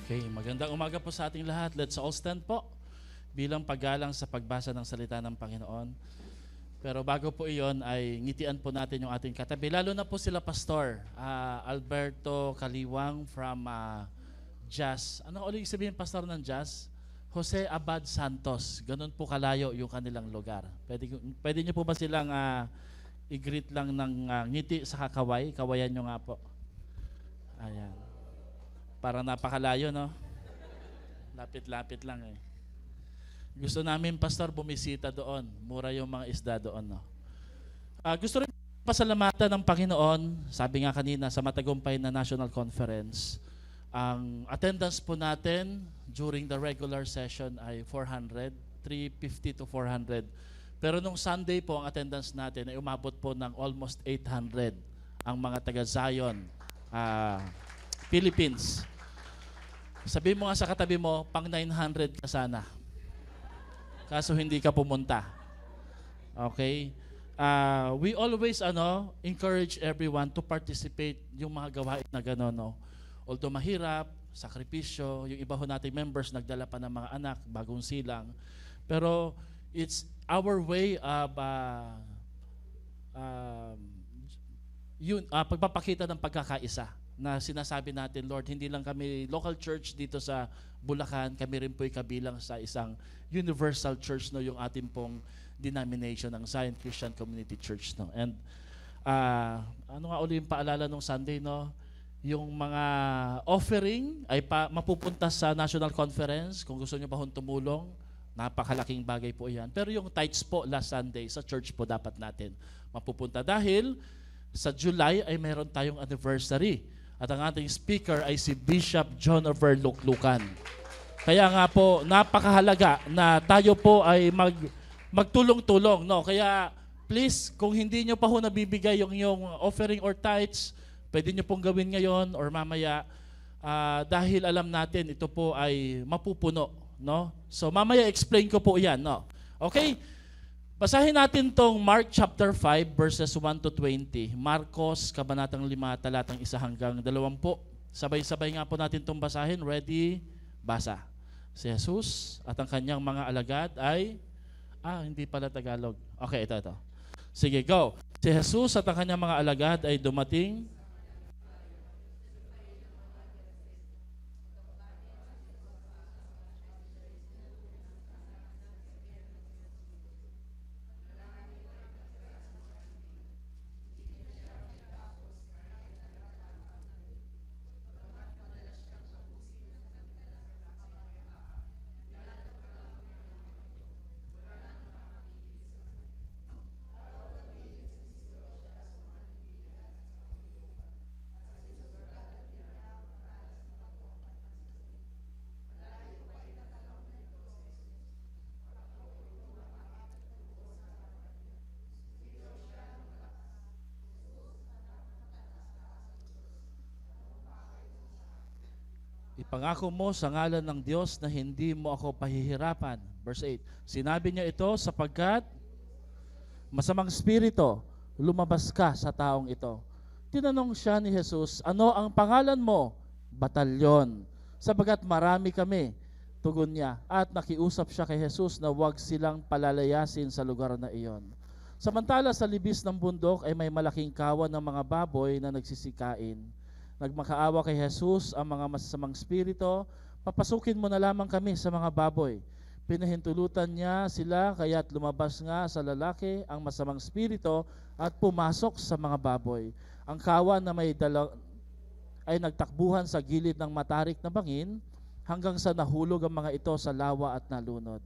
Okay, magandang umaga po sa ating lahat. Let's all stand po bilang paggalang sa pagbasa ng salita ng Panginoon. Pero bago po iyon ay ngitian po natin yung ating katabi. Lalo na po sila Pastor Alberto Kaliwang from Jazz. Ano ulit sabihin Pastor ng Jazz? Jose Abad Santos. Ganun po kalayo yung kanilang lugar. Pwede niyo po ba silang i-greet lang ng ngiti sa kakaway? Kawayan nyo nga po. Ayan. Parang napakalayo, no? Lapit-lapit lang eh. Gusto namin, Pastor, bumisita doon. Mura yung mga isda doon, no? Gusto rin pasalamatan ng Panginoon, sabi nga kanina, sa matagumpay na National Conference. Ang attendance po natin during the regular session ay 400, 350 to 400. Pero nung Sunday po, ang attendance natin ay umabot po ng almost 800 ang mga taga-Zion, Philippines. Sabi mo nga sa katabi mo, pang 900 ka sana. Kaso hindi ka pumunta. Okay? We always encourage everyone to participate yung mga gawain na gano'n. No? Although mahirap, sakripisyo, yung iba ho nating members nagdala pa ng mga anak, bagong silang. Pero it's our way of pagpapakita ng pagkakaisa na sinasabi natin, Lord, hindi lang kami local church dito sa Bulacan, kami rin po'y kabilang sa isang universal church, no, yung ating pong denomination ng Zion Christian Community Church. No? And ano nga ulit yung paalala nung Sunday, no? Yung mga offering ay mapupunta sa National Conference. Kung gusto nyo pa hong tumulong, napakalaking bagay po yan. Pero yung tithes po last Sunday sa church po dapat natin mapupunta. Dahil sa July ay meron tayong anniversary. At ang ating speaker ay si Bishop John Overluklukan. Kaya nga po, napakahalaga na tayo po ay magtulong-tulong. No? Kaya please, kung hindi nyo pa ho nabibigay yung offering or tithes, pwede nyo pong gawin ngayon or mamaya dahil alam natin ito po ay mapupuno. No? So mamaya explain ko po yan. No? Okay? Basahin natin tong Mark chapter 5 verses 1 to 20. Marcos, kabanatang 5, talatang 1 hanggang 20. Sabay-sabay nga po natin tong basahin. Ready? Basa. Si Jesus at ang kanyang mga alagad ay... hindi pala Tagalog. Okay, ito. Sige, go. Si Jesus at ang kanyang mga alagad ay dumating... Ipangako mo sa ngalan ng Diyos na hindi mo ako pahihirapan. Verse 8. Sinabi niya ito sapagkat masamang spirito lumabas ka sa taong ito. Tinanong siya ni Jesus, ano ang pangalan mo? Batalyon. Sabagat marami kami, tugon niya. At nakiusap siya kay Jesus na huwag silang palalayasin sa lugar na iyon. Samantala sa libis ng bundok ay may malaking kawan ng mga baboy na nagsisikain. Nagmakaawa kay Jesus ang mga masasamang spirito, papasukin mo na lamang kami sa mga baboy. Pinahintulutan niya sila kaya't lumabas nga sa lalaki ang masamang spirito at pumasok sa mga baboy. Ang kawan na may ay nagtakbuhan sa gilid ng matarik na bangin hanggang sa nahulog ang mga ito sa lawa at nalunod.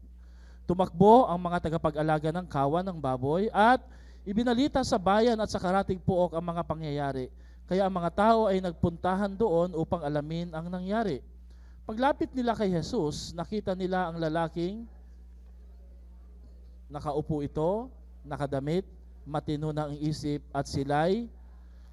Tumakbo ang mga tagapag-alaga ng kawan ng baboy at ibinalita sa bayan at sa karatig puok ang mga pangyayari. Kaya ang mga tao ay nagpuntahan doon upang alamin ang nangyari. Paglapit nila kay Jesus, nakita nila ang lalaking nakaupo ito, nakadamit, matino na ang isip at sila'y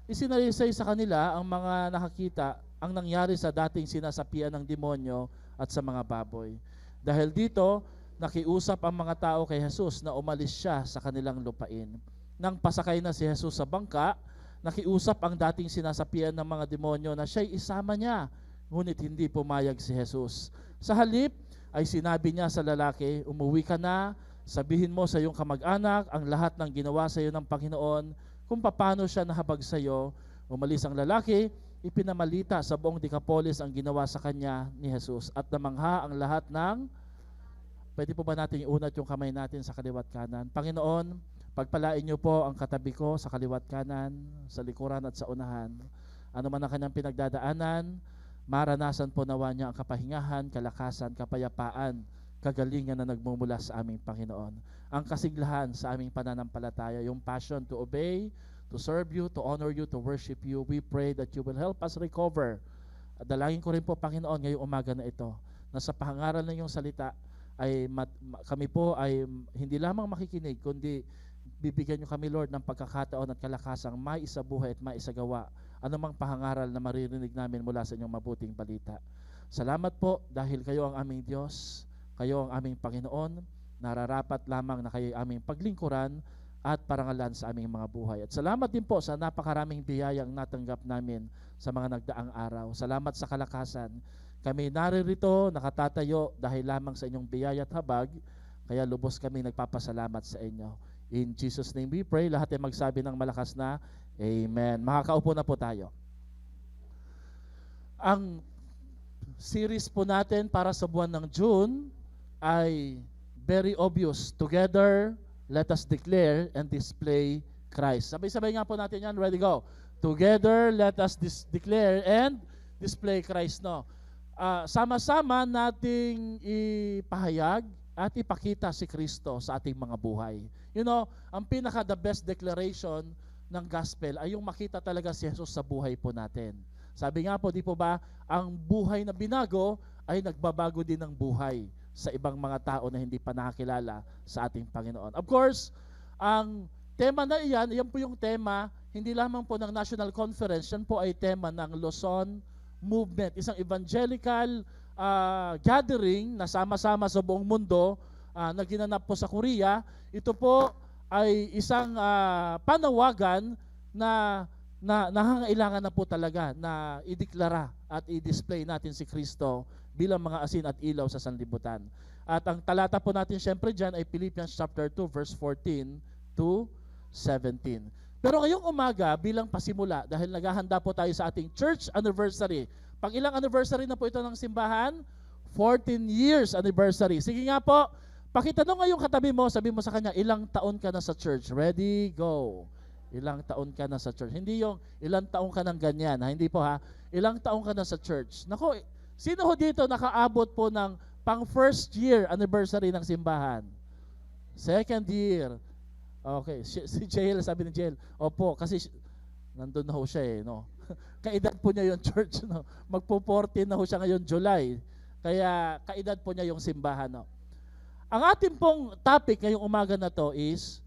isinalisay sa kanila ang mga nakakita ang nangyari sa dating sinasapian ng demonyo at sa mga baboy. Dahil dito, nakiusap ang mga tao kay Jesus na umalis siya sa kanilang lupain. Nang pasakay na si Jesus sa bangka, nakiusap ang dating sinasapian ng mga demonyo na siya'y isama niya ngunit hindi pumayag si Jesus. Sa halip ay sinabi niya sa lalaki, umuwi ka na, sabihin mo sa iyong kamag-anak ang lahat ng ginawa sa iyo ng Panginoon, kung paano siya nahabag sa iyo. Umalis ang lalaki, ipinamalita sa buong Decapolis ang ginawa sa kanya ni Jesus at namangha ang lahat ng. Pwede po ba natin iunat yung kamay natin sa kaliwat kanan? Panginoon, pagpalain niyo po ang katabi ko sa kaliwat kanan, sa likuran at sa unahan. Ano man ang kanyang pinagdadaanan, maranasan po nawa niya ang kapahingahan, kalakasan, kapayapaan, kagalingan na nagmumula sa aming Panginoon. Ang kasiglahan sa aming pananampalataya, yung passion to obey, to serve you, to honor you, to worship you. We pray that you will help us recover. At dalangin ko rin po, Panginoon, ngayong umaga na ito, na sa pangaral ng iyong salita, ay kami po ay hindi lamang makikinig, kundi bibigyan niyo kami, Lord, ng pagkakataon at kalakasang maisabuhay at maisagawa anumang pahangaral na maririnig namin mula sa inyong mabuting balita. Salamat po dahil kayo ang aming Diyos, kayo ang aming Panginoon, nararapat lamang na kayo aming paglingkuran at parangalan sa aming mga buhay. At salamat din po sa napakaraming biyayang natanggap namin sa mga nagdaang araw. Salamat sa kalakasan. Kami naririto, nakatatayo dahil lamang sa inyong biyaya at habag, kaya lubos kami nagpapasalamat sa inyo. In Jesus' name we pray. Lahat ay magsabi ng malakas na Amen. Makakaupo na po tayo. Ang series po natin para sa buwan ng June ay very obvious. Together, let us declare and display Christ. Sabay-sabay nga po natin yan. Ready, go. Together, let us declare and display Christ. No? Sama-sama nating ipahayag at ipakita si Kristo sa ating mga buhay. You know, ang pinaka-the best declaration ng gospel ay yung makita talaga si Jesus sa buhay po natin. Sabi nga po, di po ba, ang buhay na binago ay nagbabago din ng buhay sa ibang mga tao na hindi pa nakakilala sa ating Panginoon. Of course, ang tema na iyan, yan po yung tema, hindi lamang po ng National Conference, yan po ay tema ng Luzon Movement, isang evangelical gathering na sama-sama sa buong mundo na ginanap po sa Korea. Ito po ay isang panawagan na nangangailangan na po talaga na ideklara at i-display natin si Kristo bilang mga asin at ilaw sa sanlibutan. At ang talata po natin syempre dyan ay Philippians chapter 2 verse 14 to 17. Pero ngayong umaga bilang pasimula, dahil naghahanda po tayo sa ating church anniversary. Pag ilang anniversary na po ito ng simbahan? 14 years anniversary. Sige nga po, pakitanong ngayong katabi mo, sabi mo sa kanya, ilang taon ka na sa church? Ready, go. Ilang taon ka na sa church? Hindi yung ilang taon ka ng ganyan, ha? Hindi po, ha? Ilang taon ka na sa church? Nako, sino ho dito nakaabot po ng pang first year anniversary ng simbahan? Second year. Okay, si Jael, sabi ni Jael, opo, kasi nandun na ho siya eh, no? Kaedad po niya yung church, no? Magpo-14 na ho siya ngayon July. Kaya kaedad po niya yung simbahan, no? Ang ating pong topic ngayong umaga na to is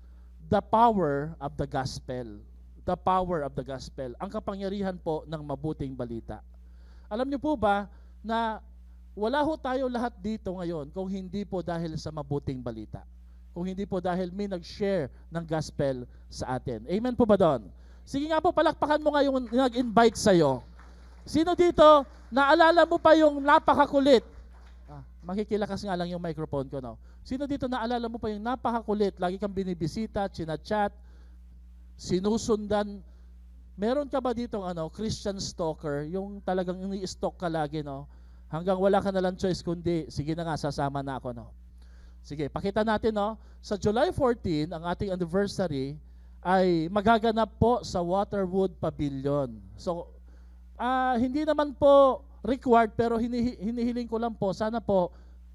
the power of the gospel. The power of the gospel. Ang kapangyarihan po ng mabuting balita. Alam niyo po ba na wala ho tayo lahat dito ngayon kung hindi po dahil sa mabuting balita. Kung hindi po dahil may nag-share ng gospel sa atin. Amen po ba doon? Sige nga po, palakpakan mo nga yung nag-invite sa'yo. Sino dito, naalala mo pa yung napakakulit? Makikilakas nga lang yung microphone ko, no? Sino dito naalala mo pa yung napakakulit, lagi kang binibisita, chinachat, sinusundan? Meron ka ba dito Christian stalker, yung talagang ini-stalk ka lagi, no? Hanggang wala ka na lang choice kundi, sige na nga, sasama na ako, no? Sige, pakita natin, no? Sa July 14, ang ating anniversary ay magaganap po sa Waterwood Pavilion. So, hindi naman po required, pero hinihiling ko lang po, sana po,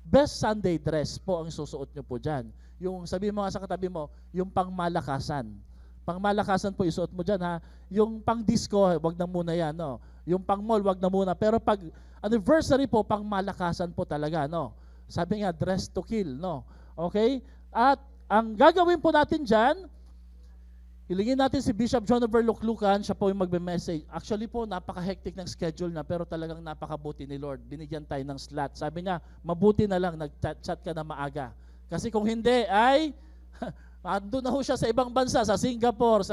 best Sunday dress po ang susuot nyo po dyan. Yung sabi mo nga sa katabi mo, yung pangmalakasan. Pangmalakasan po isuot mo dyan, ha. Yung pang disco, wag na muna yan, no. Yung pang mall, wag na muna. Pero pag anniversary po, pangmalakasan po talaga, no. Sabi nga, dress to kill, no. Okay? At ang gagawin po natin dyan, hilingin natin si Bishop John Overluklukan, siya po yung magbe-message. Actually po, napaka-hectic ng schedule na, pero talagang napakabuti ni Lord. Binigyan tayo ng slot. Sabi niya, mabuti na lang, nag-chat ka na maaga. Kasi kung hindi, ay, ando na ho siya sa ibang bansa, sa Singapore,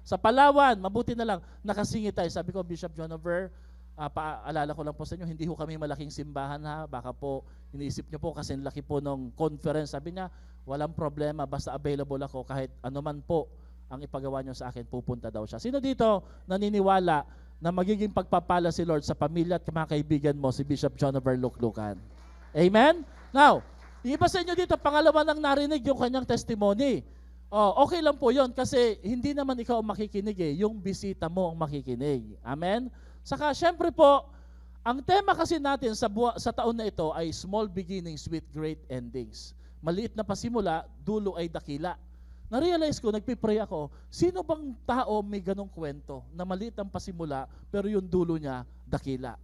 sa Palawan, mabuti na lang, nakasingit tayo. Sabi ko, Bishop John Over, paalala ko lang po sa inyo, hindi ho kami malaking simbahan ha. Baka po, iniisip nyo po kasi laki po nung conference. Sabi niya, walang problema, basta available ako kahit anuman po ang ipagawa nyo sa akin, pupunta daw siya. Sino dito naniniwala na magiging pagpapala si Lord sa pamilya at mga kaibigan mo, si Bishop Jonover Luklukan? Amen? Now, yung iba sa inyo dito, pangalawa nang narinig yung kanyang testimony. Okay lang po yon kasi hindi naman ikaw ang makikinig yung bisita mo ang makikinig. Amen? Saka syempre po, ang tema kasi natin sa taon na ito ay small beginnings with great endings. Maliit na pasimula, dulo ay dakila. Na-realize ko, nagpipray ako, sino bang tao may ganong kwento na maliit ang pasimula pero yung dulo niya dakila?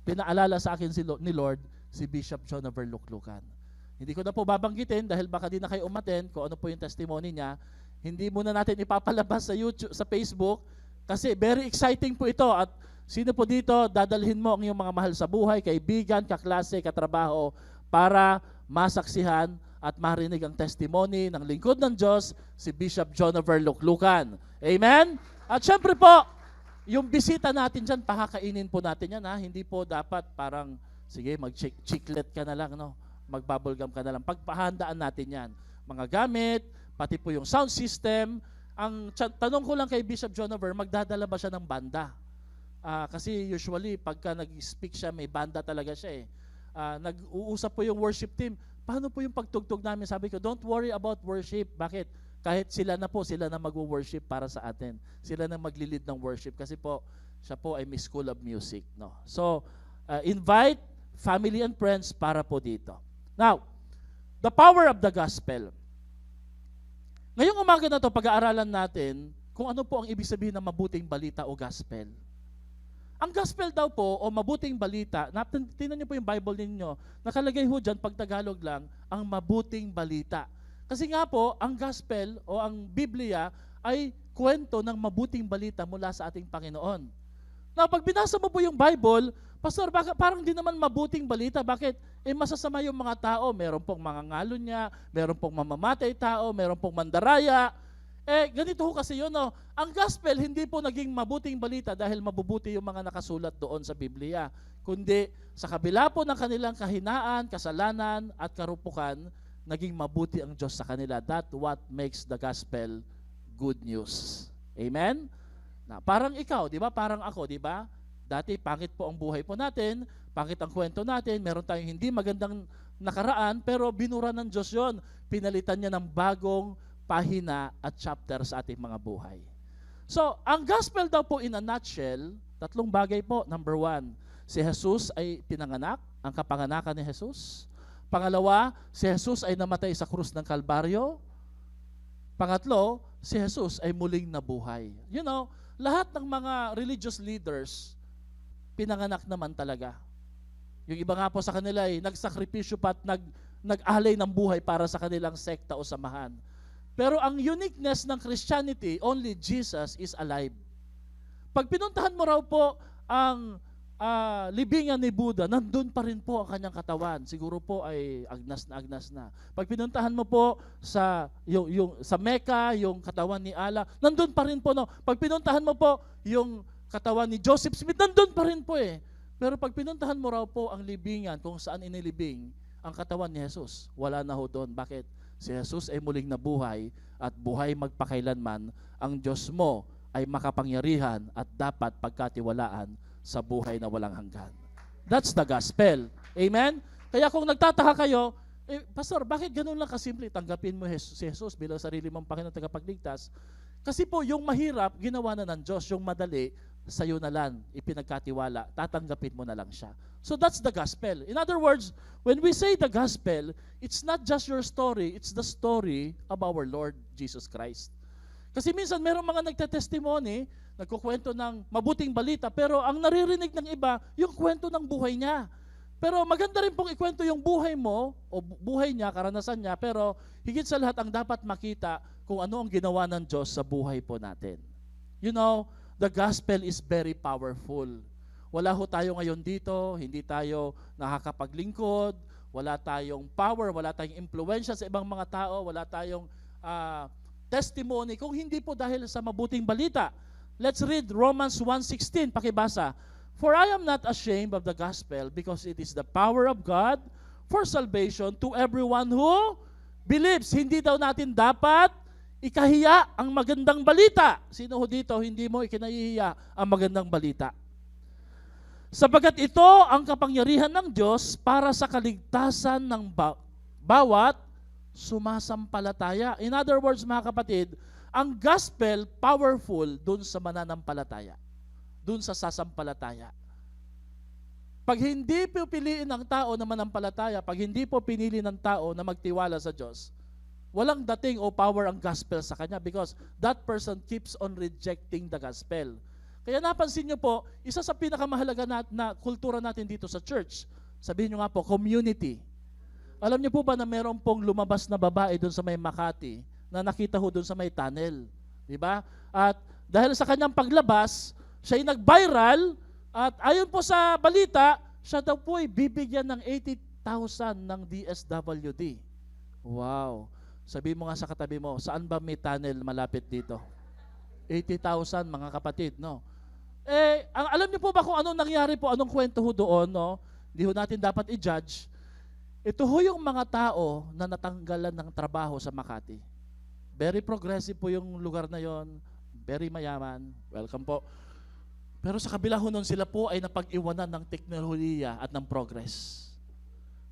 Pinaalala sa akin ni Lord si Bishop Jonover Luklukan. Hindi ko na po babanggitin dahil baka di na kayo umaten kung ano po yung testimony niya. Hindi muna natin ipapalabas sa YouTube, sa Facebook kasi very exciting po ito. At sino po dito, dadalhin mo ang iyong mga mahal sa buhay, kaibigan, kaklase, katrabaho para masaksihan at marinig ang testimony ng lingkod ng Diyos, si Bishop Jonover Luklukan. Amen? At syempre po, yung bisita natin dyan, pakakainin po natin yan ha. Hindi po dapat parang, sige, mag-chiclet ka na lang, no? Mag-bubblegum ka na lang. Pagpahandaan natin yan. Mga gamit, pati po yung sound system. Ang tanong ko lang kay Bishop Jonover, magdadala ba siya ng banda? Kasi usually, pagka nag-speak siya, may banda talaga siya nag-uusap po yung worship team. Paano po yung pagtugtog namin? Sabi ko, don't worry about worship. Bakit? Kahit sila na mag-worship para sa atin. Sila na maglilid ng worship kasi po, siya po ay Miss School of Music. No? So, invite family and friends para po dito. Now, the power of the gospel. Ngayong umaga na to, pag-aaralan natin kung ano po ang ibig sabihin ng mabuting balita o gospel. Ang gospel daw po, o mabuting balita, tingnan niyo po yung Bible ninyo, nakalagay ho dyan, pag Tagalog lang, ang mabuting balita. Kasi nga po, ang gospel o ang Biblia ay kwento ng mabuting balita mula sa ating Panginoon. Now, pag binasa mo po yung Bible, Pastor, parang di naman mabuting balita. Bakit? Masasama yung mga tao. Meron pong mga ngalunya, meron pong mamamatay tao, meron pong mandaraya. Ganito ho kasi yun, no? Ang gospel, hindi po naging mabuting balita dahil mabubuti yung mga nakasulat doon sa Biblia. Kundi, sa kabila po ng kanilang kahinaan, kasalanan, at karupukan, naging mabuti ang Diyos sa kanila. That's what makes the gospel good news. Amen? Na, parang ikaw, di ba? Parang ako, di ba? Dati, pangit po ang buhay po natin, pangit ang kwento natin, meron tayong hindi magandang nakaraan, pero binura ng Diyos yun. Pinalitan niya ng bagong pahina at chapter sa ating mga buhay. So, ang gospel daw po in a nutshell, tatlong bagay po. Number one, si Jesus ay pinanganak, ang kapanganakan ni Jesus. Pangalawa, si Jesus ay namatay sa krus ng Kalbaryo. Pangatlo, si Jesus ay muling nabuhay. You know, lahat ng mga religious leaders, pinanganak naman talaga. Yung iba nga po sa kanila ay nagsakripisyo pa at nag-alay ng buhay para sa kanilang sekta o samahan. Pero ang uniqueness ng Christianity, only Jesus is alive. Pag pinuntahan mo raw po ang libingan ni Buddha, nandun pa rin po ang kanyang katawan. Siguro po ay agnas na. Pag pinuntahan mo po sa Mecca, yung katawan ni Allah, nandun pa rin po. No? Pag pinuntahan mo po yung katawan ni Joseph Smith, nandun pa rin po Pero pag pinuntahan mo raw po ang libingan kung saan inilibing ang katawan ni Jesus, wala na ho doon. Bakit? Si Jesus ay muling nabuhay at buhay magpakailanman. Ang Diyos mo ay makapangyarihan at dapat pagkatiwalaan sa buhay na walang hanggan. That's the gospel. Amen? Kaya kung nagtataka kayo, Pastor, bakit ganun lang kasimple? Tanggapin mo si Jesus bilang sarili mong Panginoon tagapagligtas. Kasi po, yung mahirap, ginawa na ng Diyos. Yung madali, sa'yo na lang, ipinagkatiwala, tatanggapin mo na lang siya. So that's the gospel. In other words, when we say the gospel, it's not just your story, it's the story of our Lord Jesus Christ. Kasi minsan merong mga nagtetestimony, nagkukwento ng mabuting balita, pero ang naririnig ng iba, yung kwento ng buhay niya. Pero maganda rin pong ikwento yung buhay mo, o buhay niya, karanasan niya, pero higit sa lahat ang dapat makita kung ano ang ginawa ng Diyos sa buhay po natin. You know, the gospel is very powerful. Wala ho tayo ngayon dito, hindi tayo nakakapaglingkod, wala tayong power, wala tayong impluensya sa ibang mga tao, wala tayong testimony kung hindi po dahil sa mabuting balita. Let's read Romans 1:16, pakibasa. For I am not ashamed of the gospel because it is the power of God for salvation to everyone who believes. Hindi daw natin dapat ikahiya ang magandang balita. Sino ho dito, hindi mo ikinahihiya ang magandang balita? Sapagat ito ang kapangyarihan ng Diyos para sa kaligtasan ng bawat sumasampalataya. In other words, mga kapatid, ang gospel powerful dun sa mananampalataya, dun sa sasampalataya. Pag hindi po piliin ng tao na manampalataya, pag hindi po pinili ng tao na magtiwala sa Diyos, walang dating o power ang gospel sa kanya because that person keeps on rejecting the gospel. Kaya napansin nyo po, isa sa pinakamahalaga na kultura natin dito sa church, sabihin nyo nga po, community. Alam niyo po ba na meron pong lumabas na babae doon sa may Makati na nakita ho doon sa may tunnel? Diba? At dahil sa kanyang paglabas, siya ay nag-viral at ayon po sa balita, siya daw po ay bibigyan ng 80,000 ng DSWD. Wow. Sabi mo nga sa katabi mo, saan ba may tunnel malapit dito? 80,000 mga kapatid, no? Alam niyo po ba kung anong nangyari po, anong kwento ho doon, no? Hindi ho natin dapat i-judge. Ito ho yung mga tao na natanggalan ng trabaho sa Makati. Very progressive po yung lugar na yon, very mayaman, welcome po. Pero sa kabila ho nun, sila po ay napag-iwanan ng teknolohiya at ng progress.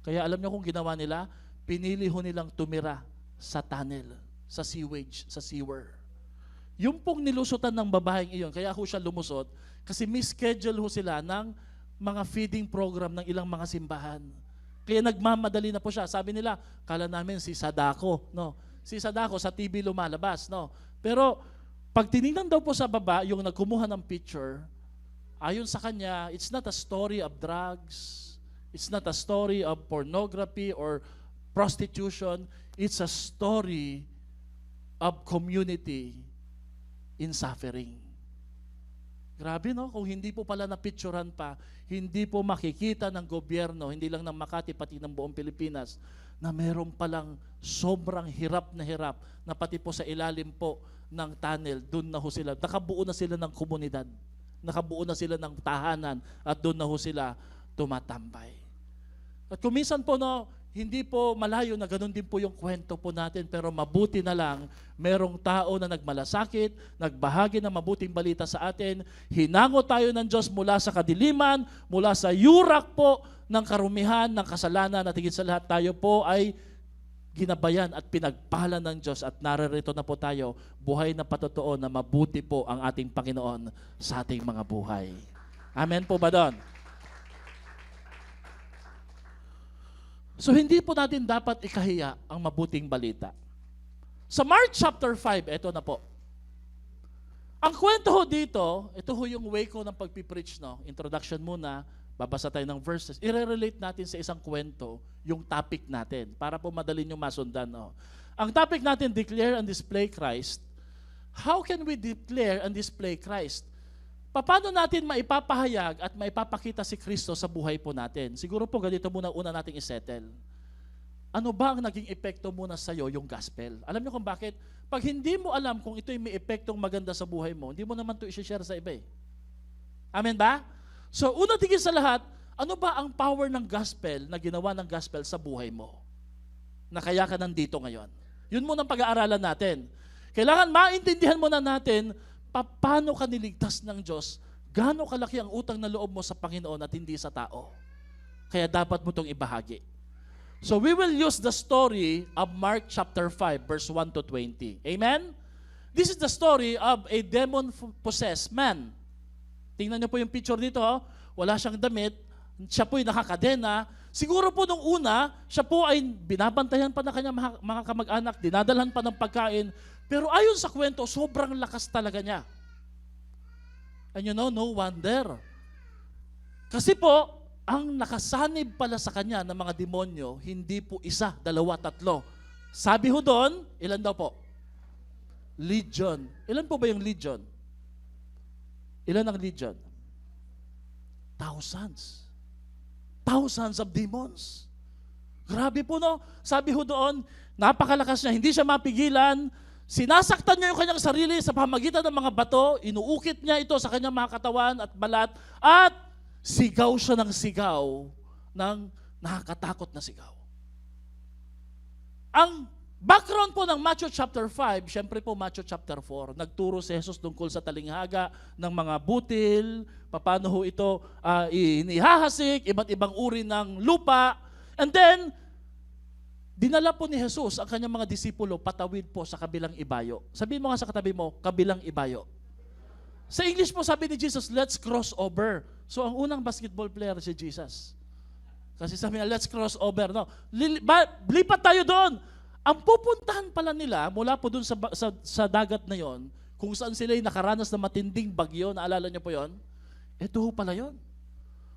Kaya alam niyo kung ginawa nila, pinili ho nilang tumira sa tunnel, sa sewage, sa sewer. Yung pong nilusutan ng babaeng iyon, kaya ho siya lumusot, kasi mischedule ho sila ng mga feeding program ng ilang mga simbahan. Kaya nagmamadali na po siya. Sabi nila, kala namin si Sadako, no? Si Sadako sa TV lumalabas, no? Pero pag tinignan daw po sa baba, yung nagkumuha ng picture, ayon sa kanya, it's not a story of drugs, it's not a story of pornography or prostitution, it's a story of community in suffering. Grabe, no? Kung hindi po pala napicturan pa, hindi po makikita ng gobyerno, hindi lang ng Makati, pati ng buong Pilipinas, na meron palang sobrang hirap na pati po sa ilalim po ng tunnel, doon na ho sila, nakabuo na sila ng komunidad, nakabuo na sila ng tahanan, at doon na ho sila tumatambay. At kuminsan po, no, hindi po malayo na ganun din po yung kwento po natin, pero mabuti na lang, merong tao na nagmalasakit, nagbahagi ng mabuting balita sa atin, hinango tayo ng Diyos mula sa kadiliman, mula sa yurak po ng karumihan, ng kasalanan, at higit sa lahat tayo po ay ginabayan at pinagpala ng Diyos at naririto na po tayo, buhay na patotoo na mabuti po ang ating Panginoon sa ating mga buhay. Amen po ba doon? So hindi po natin dapat ikahiya ang mabuting balita. Sa Mark chapter 5, ito na po. Ang kwento ho dito, ito ho yung way ko ng pagpipreach, no? Introduction muna, babasa tayo ng verses. I-relate natin sa isang kwento yung topic natin para po madali nyo masundan. No? Ang topic natin, declare and display Christ. How can we declare and display Christ? Paano natin maipapahayag at maipapakita si Kristo sa buhay po natin? Siguro po ganito muna una nating isettle. Ano ba ang naging epekto muna sa iyo yung gospel? Alam niyo kung bakit? Pag hindi mo alam kung ito'y may epektong maganda sa buhay mo, hindi mo naman ito i-share sa iba eh. Amen ba? So una tigil sa lahat, ano ba ang power ng gospel na ginawa ng gospel sa buhay mo? Na kaya ka nandito ngayon. Yun muna ang pag-aaralan natin. Kailangan maintindihan muna natin paano ka niligtas ng Diyos, gaano kalaki ang utang na loob mo sa Panginoon at hindi sa tao. Kaya dapat mo itong ibahagi. So we will use the story of Mark chapter 5, verse 1 to 20. Amen? This is the story of a demon-possessed man. Tingnan niyo po yung picture dito. Wala siyang damit. Siya po'y nakakadena. Siguro po nung una, siya po ay binabantayan pa ng kanyang mga kamag-anak, dinadalhan pa ng pagkain. Pero ayon sa kwento, sobrang lakas talaga niya. And you know, no wonder. Kasi po, ang nakasanib pala sa kanya ng mga demonyo, hindi po isa, dalawa, tatlo. Sabi ho doon, ilan daw po? Legion. Ilan po ba yung legion? Ilan ang legion? Thousands. Thousands of demons. Grabe po, no? Sabi ho doon, napakalakas niya, hindi siya mapigilan. Sinasaktan niya yung kanyang sarili sa pamagitan ng mga bato, inuukit niya ito sa kanyang mga katawan at balat, at sigaw siya ng sigaw ng nakakatakot na sigaw. Ang background po ng Matthew chapter 5, syempre po Matthew chapter 4, nagturo si Jesus tungkol sa talinghaga ng mga butil, paano ho ito inihahasik, iba't ibang uri ng lupa. And then, dinala po ni Jesus ang kanyang mga disipulo patawid po sa kabilang ibayo. Sabihin mo nga sa katabi mo, kabilang ibayo. Sa English po sabi ni Jesus, let's cross over. So ang unang basketball player si Jesus. Kasi sabi niya, let's cross over. No? Lipat tayo doon. Ang pupuntahan pala nila, mula po doon sa dagat na yon, kung saan sila ay nakaranas na matinding bagyo, naalala niyo po yon? Ito ho pala yon.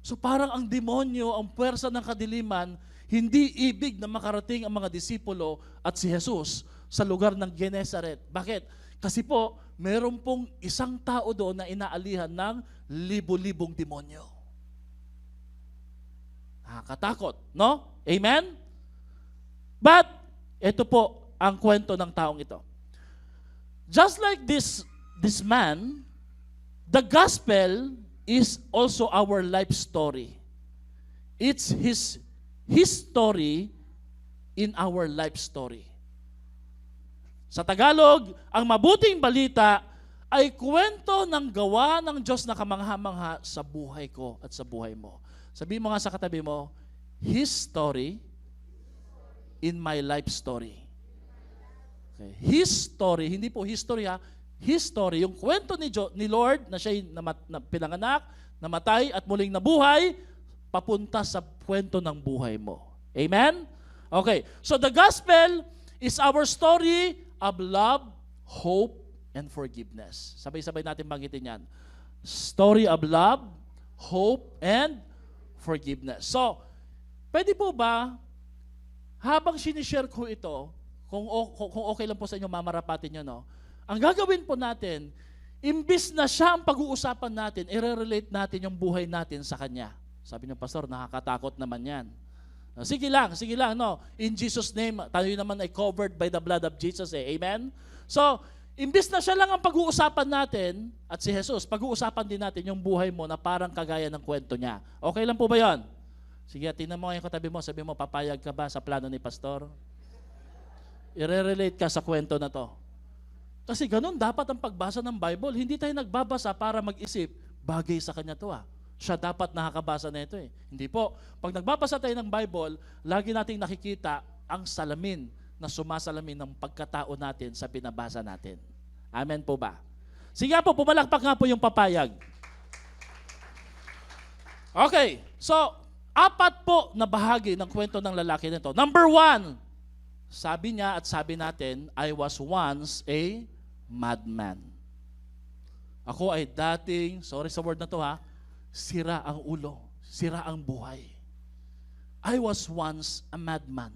So parang ang demonyo, ang puwersa ng kadiliman, hindi ibig na makarating ang mga disipulo at si Jesus sa lugar ng Genesaret. Bakit? Kasi po, meron pong isang tao doon na inaalihan ng libo-libong demonyo. Nakakatakot, no? Amen? But, ito po ang kwento ng taong ito. Just like this man, the gospel is also our life story. It's his story in our life story. Sa Tagalog, ang mabuting balita ay kwento ng gawa ng Diyos na kamangha-mangha sa buhay ko at sa buhay mo. Sabihin mo nga sa katabi mo, His story in my life story. Okay. His story, hindi po history ha, His story, yung kwento ni Lord na siya'y pinanganak, namatay at muling nabuhay, papunta sa kwento ng buhay mo. Amen? Okay, so the gospel is our story of love, hope, and forgiveness. Sabay-sabay natin banggitin yan. Story of love, hope, and forgiveness. So, pwede po ba, habang sinishare ko ito, kung okay lang po sa inyo, mamarapatin nyo, no? Ang gagawin po natin, imbis na siya ang pag-uusapan natin, i-relate natin yung buhay natin sa Kanya. Sabi niyo, Pastor, nakakatakot naman yan. Sige lang, no? In Jesus' name, tayo naman ay covered by the blood of Jesus, eh. Amen? So, imbis na siya lang ang pag-uusapan natin, at si Jesus, pag-uusapan din natin yung buhay mo na parang kagaya ng kwento niya. Okay lang po ba yun? Sige, tingnan mo ngayon katabi mo, sabi mo, papayag ka ba sa plano ni Pastor? I-relate ka sa kwento na to. Kasi ganun dapat ang pagbasa ng Bible. Hindi tayo nagbabasa para mag-isip, bagay sa kanya to ah. Siya dapat nakakabasa na ito eh. Hindi po. Pag nagbabasa tayo ng Bible, lagi nating nakikita ang salamin na sumasalamin ng pagkatao natin sa binabasa natin. Amen po ba? Sige po, pumalakpak nga po yung papayag. Okay, so, 4 po na bahagi ng kwento ng lalaki nito. Number 1, sabi niya at sabi natin, I was once a madman. Ako ay dating, sorry sa word na to ha, sira ang ulo, sira ang buhay. I was once a madman.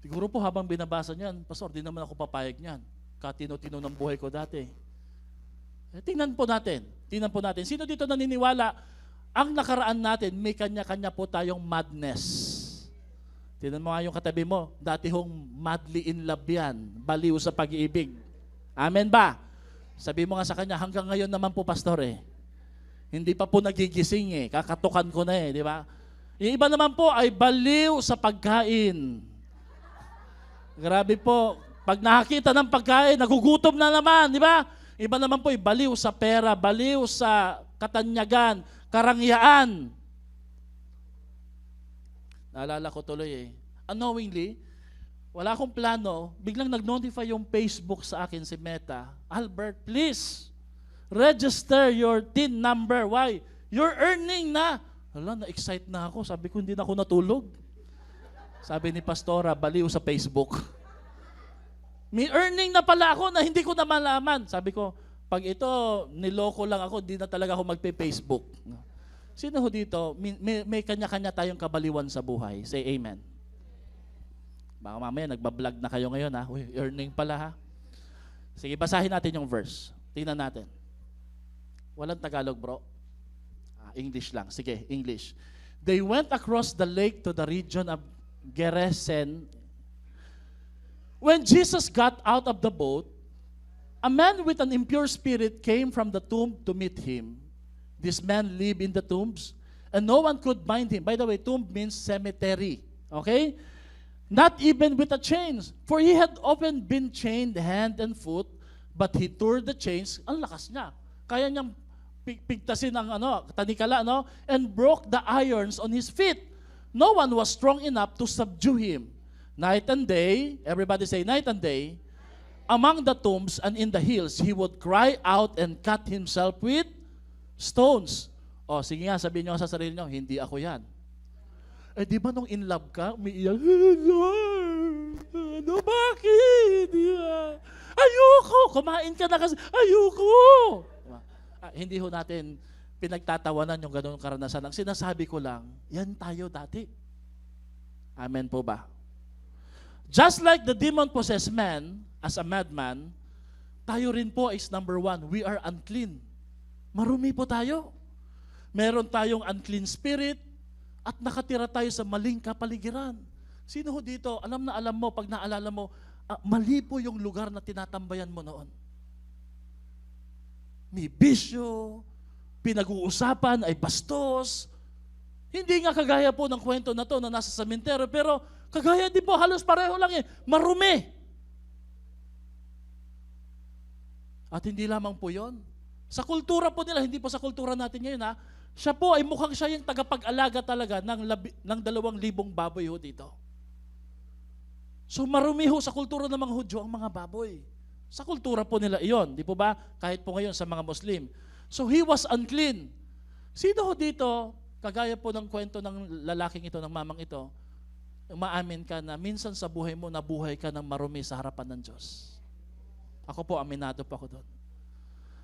Siguro po habang binabasa niyan, Pastor, di naman ako papayag niyan. Katino-tino ng buhay ko dati. Tingnan po natin. Sino dito naniniwala, ang nakaraan natin, may kanya-kanya po tayong madness. Tingnan mo nga yung katabi mo, dati hong madly in love yan, baliw sa pag-ibig. Amen ba? Sabi mo nga sa kanya, hanggang ngayon naman po, Pastor eh. Hindi pa po nagigising eh, kakatukan ko na eh, di ba? Yung iba naman po ay baliw sa pagkain. Grabe po, pag nakakita ng pagkain, nagugutom na naman, di ba? Iba naman po ay baliw sa pera, baliw sa katanyagan, karangyaan. Naalala ko tuloy eh. Unknowingly, wala akong plano, biglang nag-notify yung Facebook sa akin si Meta, Albert, please, register your TIN number. Why? You're earning na. Hala, na-excite na ako. Sabi ko, hindi na ako natulog. Sabi ni Pastora, baliw sa Facebook. May earning na pala ako na hindi ko na malaman. Sabi ko, pag ito, niloko lang ako, hindi na talaga ako magpe-Facebook. Sino ho dito, may kanya-kanya tayong kabaliwan sa buhay. Say amen. Baka mamaya, nagbablog na kayo ngayon ha. Uy, earning pala ha. Sige, basahin natin yung verse. Tingnan natin. Walang Tagalog bro. English lang. Sige, English. They went across the lake to the region of Geresen. When Jesus got out of the boat, a man with an impure spirit came from the tomb to meet him. This man lived in the tombs, and no one could bind him. By the way, tomb means cemetery. Okay? Not even with a chains. For he had often been chained hand and foot, but he tore the chains. Ang lakas niya. Kaya niyang pigtasin ang tanikala, and broke the irons on his feet. No one was strong enough to subdue him. Night and day, everybody say night and day, among the tombs and in the hills, he would cry out and cut himself with stones. O, sige nga, sabihin niyo sa sarili niyo, hindi ako yan. Eh, di ba nung in love ka, umiiyak, Lord, bakit? Ayoko! Kumain ka na kasi, ayoko! Diba? Hindi ho natin pinagtatawanan yung ganun karanasan. Ang sinasabi ko lang, yan tayo dati. Amen po ba? Just like the demon-possessed man, as a madman, tayo rin po is number one, we are unclean. Marumi po tayo. Meron tayong unclean spirit at nakatira tayo sa maling kapaligiran. Sino ho dito, alam na alam mo, pag naalala mo, mali po yung lugar na tinatambayan mo noon. May bisyo, pinag-uusapan ay bastos. Hindi nga kagaya po ng kwento na to na nasa sementeryo, pero kagaya din po, halos pareho lang marumi. At hindi lamang po yon. Sa kultura po nila, hindi po sa kultura natin ngayon siya po ay mukhang siya yung tagapag-alaga talaga ng 2,000 baboy ho dito. So marumi ho sa kultura ng mga Hudyo ang mga baboy. Sa kultura po nila iyon, di po ba? Kahit po ngayon sa mga Muslim. So he was unclean. Sino ho dito, kagaya po ng kwento ng lalaking ito, ng mamang ito, umaamin ka na minsan sa buhay mo, nabuhay ka ng marumi sa harapan ng Diyos. Ako po, aminado po ako doon.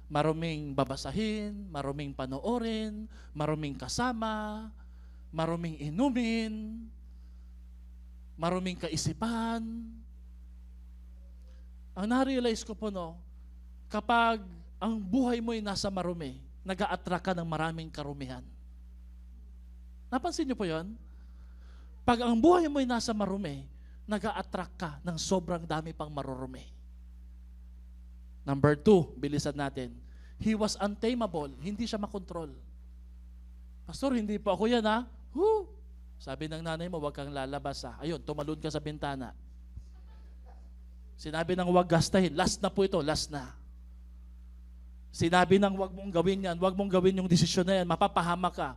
Maruming babasahin, maruming panoorin, maruming kasama, maruming inumin, maruming kaisipan. Ang na-realize ko po, kapag ang buhay mo ay nasa marumi, nag-a-attract ka ng maraming karumihan. Napansin niyo po yon? Pag ang buhay mo ay nasa marumi, nag-a-attract ka ng sobrang dami pang marurumi. Number 2, bilisan natin. He was untamable. Hindi siya makontrol. Pastor, hindi po ako yan Sabi ng nanay mo, huwag kang lalabas Ayun, tumalon ka sa bintana. Sinabi ng huwag gastahin. Last na po ito, last na. Sinabi ng huwag mong gawin yan, huwag mong gawin yung desisyon na yan, mapapahama ka.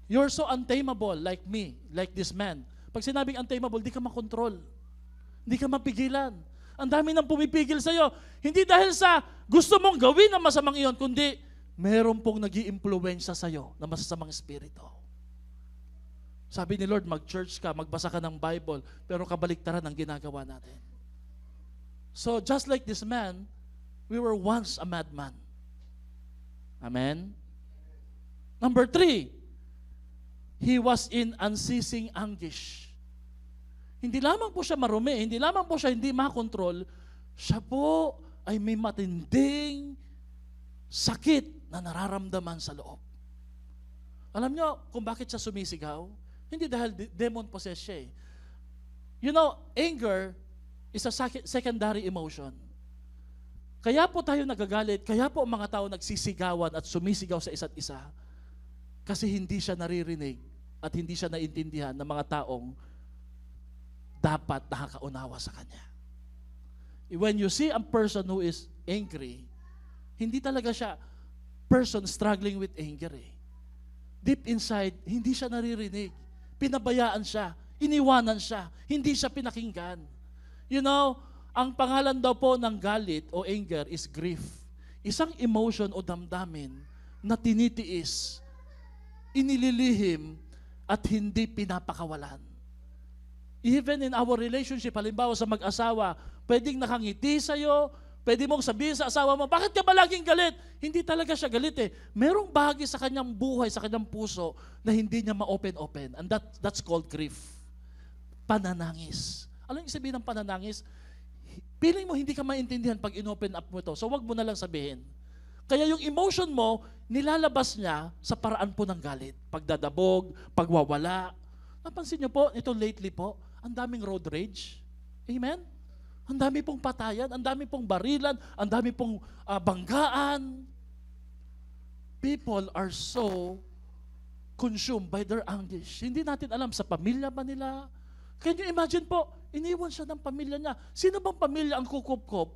You're so untamable like me, like this man. Pag sinabing untamable, di ka makontrol. Hindi ka mapigilan. Ang dami nang pumipigil sa'yo. Hindi dahil sa gusto mong gawin ang masamang iyon, kundi meron pong nag-i-impluwensya sa'yo na masasamang espiritu. Sabi ni Lord, mag-church ka, magbasa ka ng Bible, pero kabaliktaran ang ginagawa natin. So just like this man, we were once a madman. Amen? Number 3, he was in unceasing anguish. Hindi lamang po siya marumi, hindi lamang po siya hindi makontrol, siya po ay may matinding sakit na nararamdaman sa loob. Alam nyo kung bakit siya sumisigaw? Hindi dahil demon possessed siya. You know, anger is a secondary emotion. Kaya po tayo nagagalit, kaya po ang mga tao nagsisigawan at sumisigaw sa isa't isa. Kasi hindi siya naririnig at hindi siya naintindihan ng mga taong dapat nakakaunawa sa kanya. When you see a person who is angry, hindi talaga siya person struggling with anger. Deep inside, hindi siya naririnig. Pinabayaan siya, iniwanan siya, hindi siya pinakinggan. You know, ang pangalan daw po ng galit o anger is grief. Isang emotion o damdamin na tinitiis, inililihim, at hindi pinapakawalan. Even in our relationship, halimbawa sa mag-asawa, pwedeng nakangiti sa'yo, pwede mong sabihin sa asawa mo, bakit ka ba laging galit? Hindi talaga siya galit Merong bahagi sa kanyang buhay, sa kanyang puso, na hindi niya ma-open-open. And that's called grief. Pananangis. Alam yung sabihin ng pananangis? Feeling mo hindi ka maintindihan pag in-open up mo ito. So wag mo na lang sabihin. Kaya yung emotion mo, nilalabas niya sa paraan po ng galit. Pagdadabog, pagwawala. Napansin niyo po, ito lately po, ang daming road rage. Amen? Ang dami pong patayan, ang dami pong barilan, ang dami pong banggaan. people are so consumed by their anguish. Hindi natin alam sa pamilya ba nila. Can you imagine po, iniwan siya ng pamilya niya. Sino bang pamilya ang kukup-kup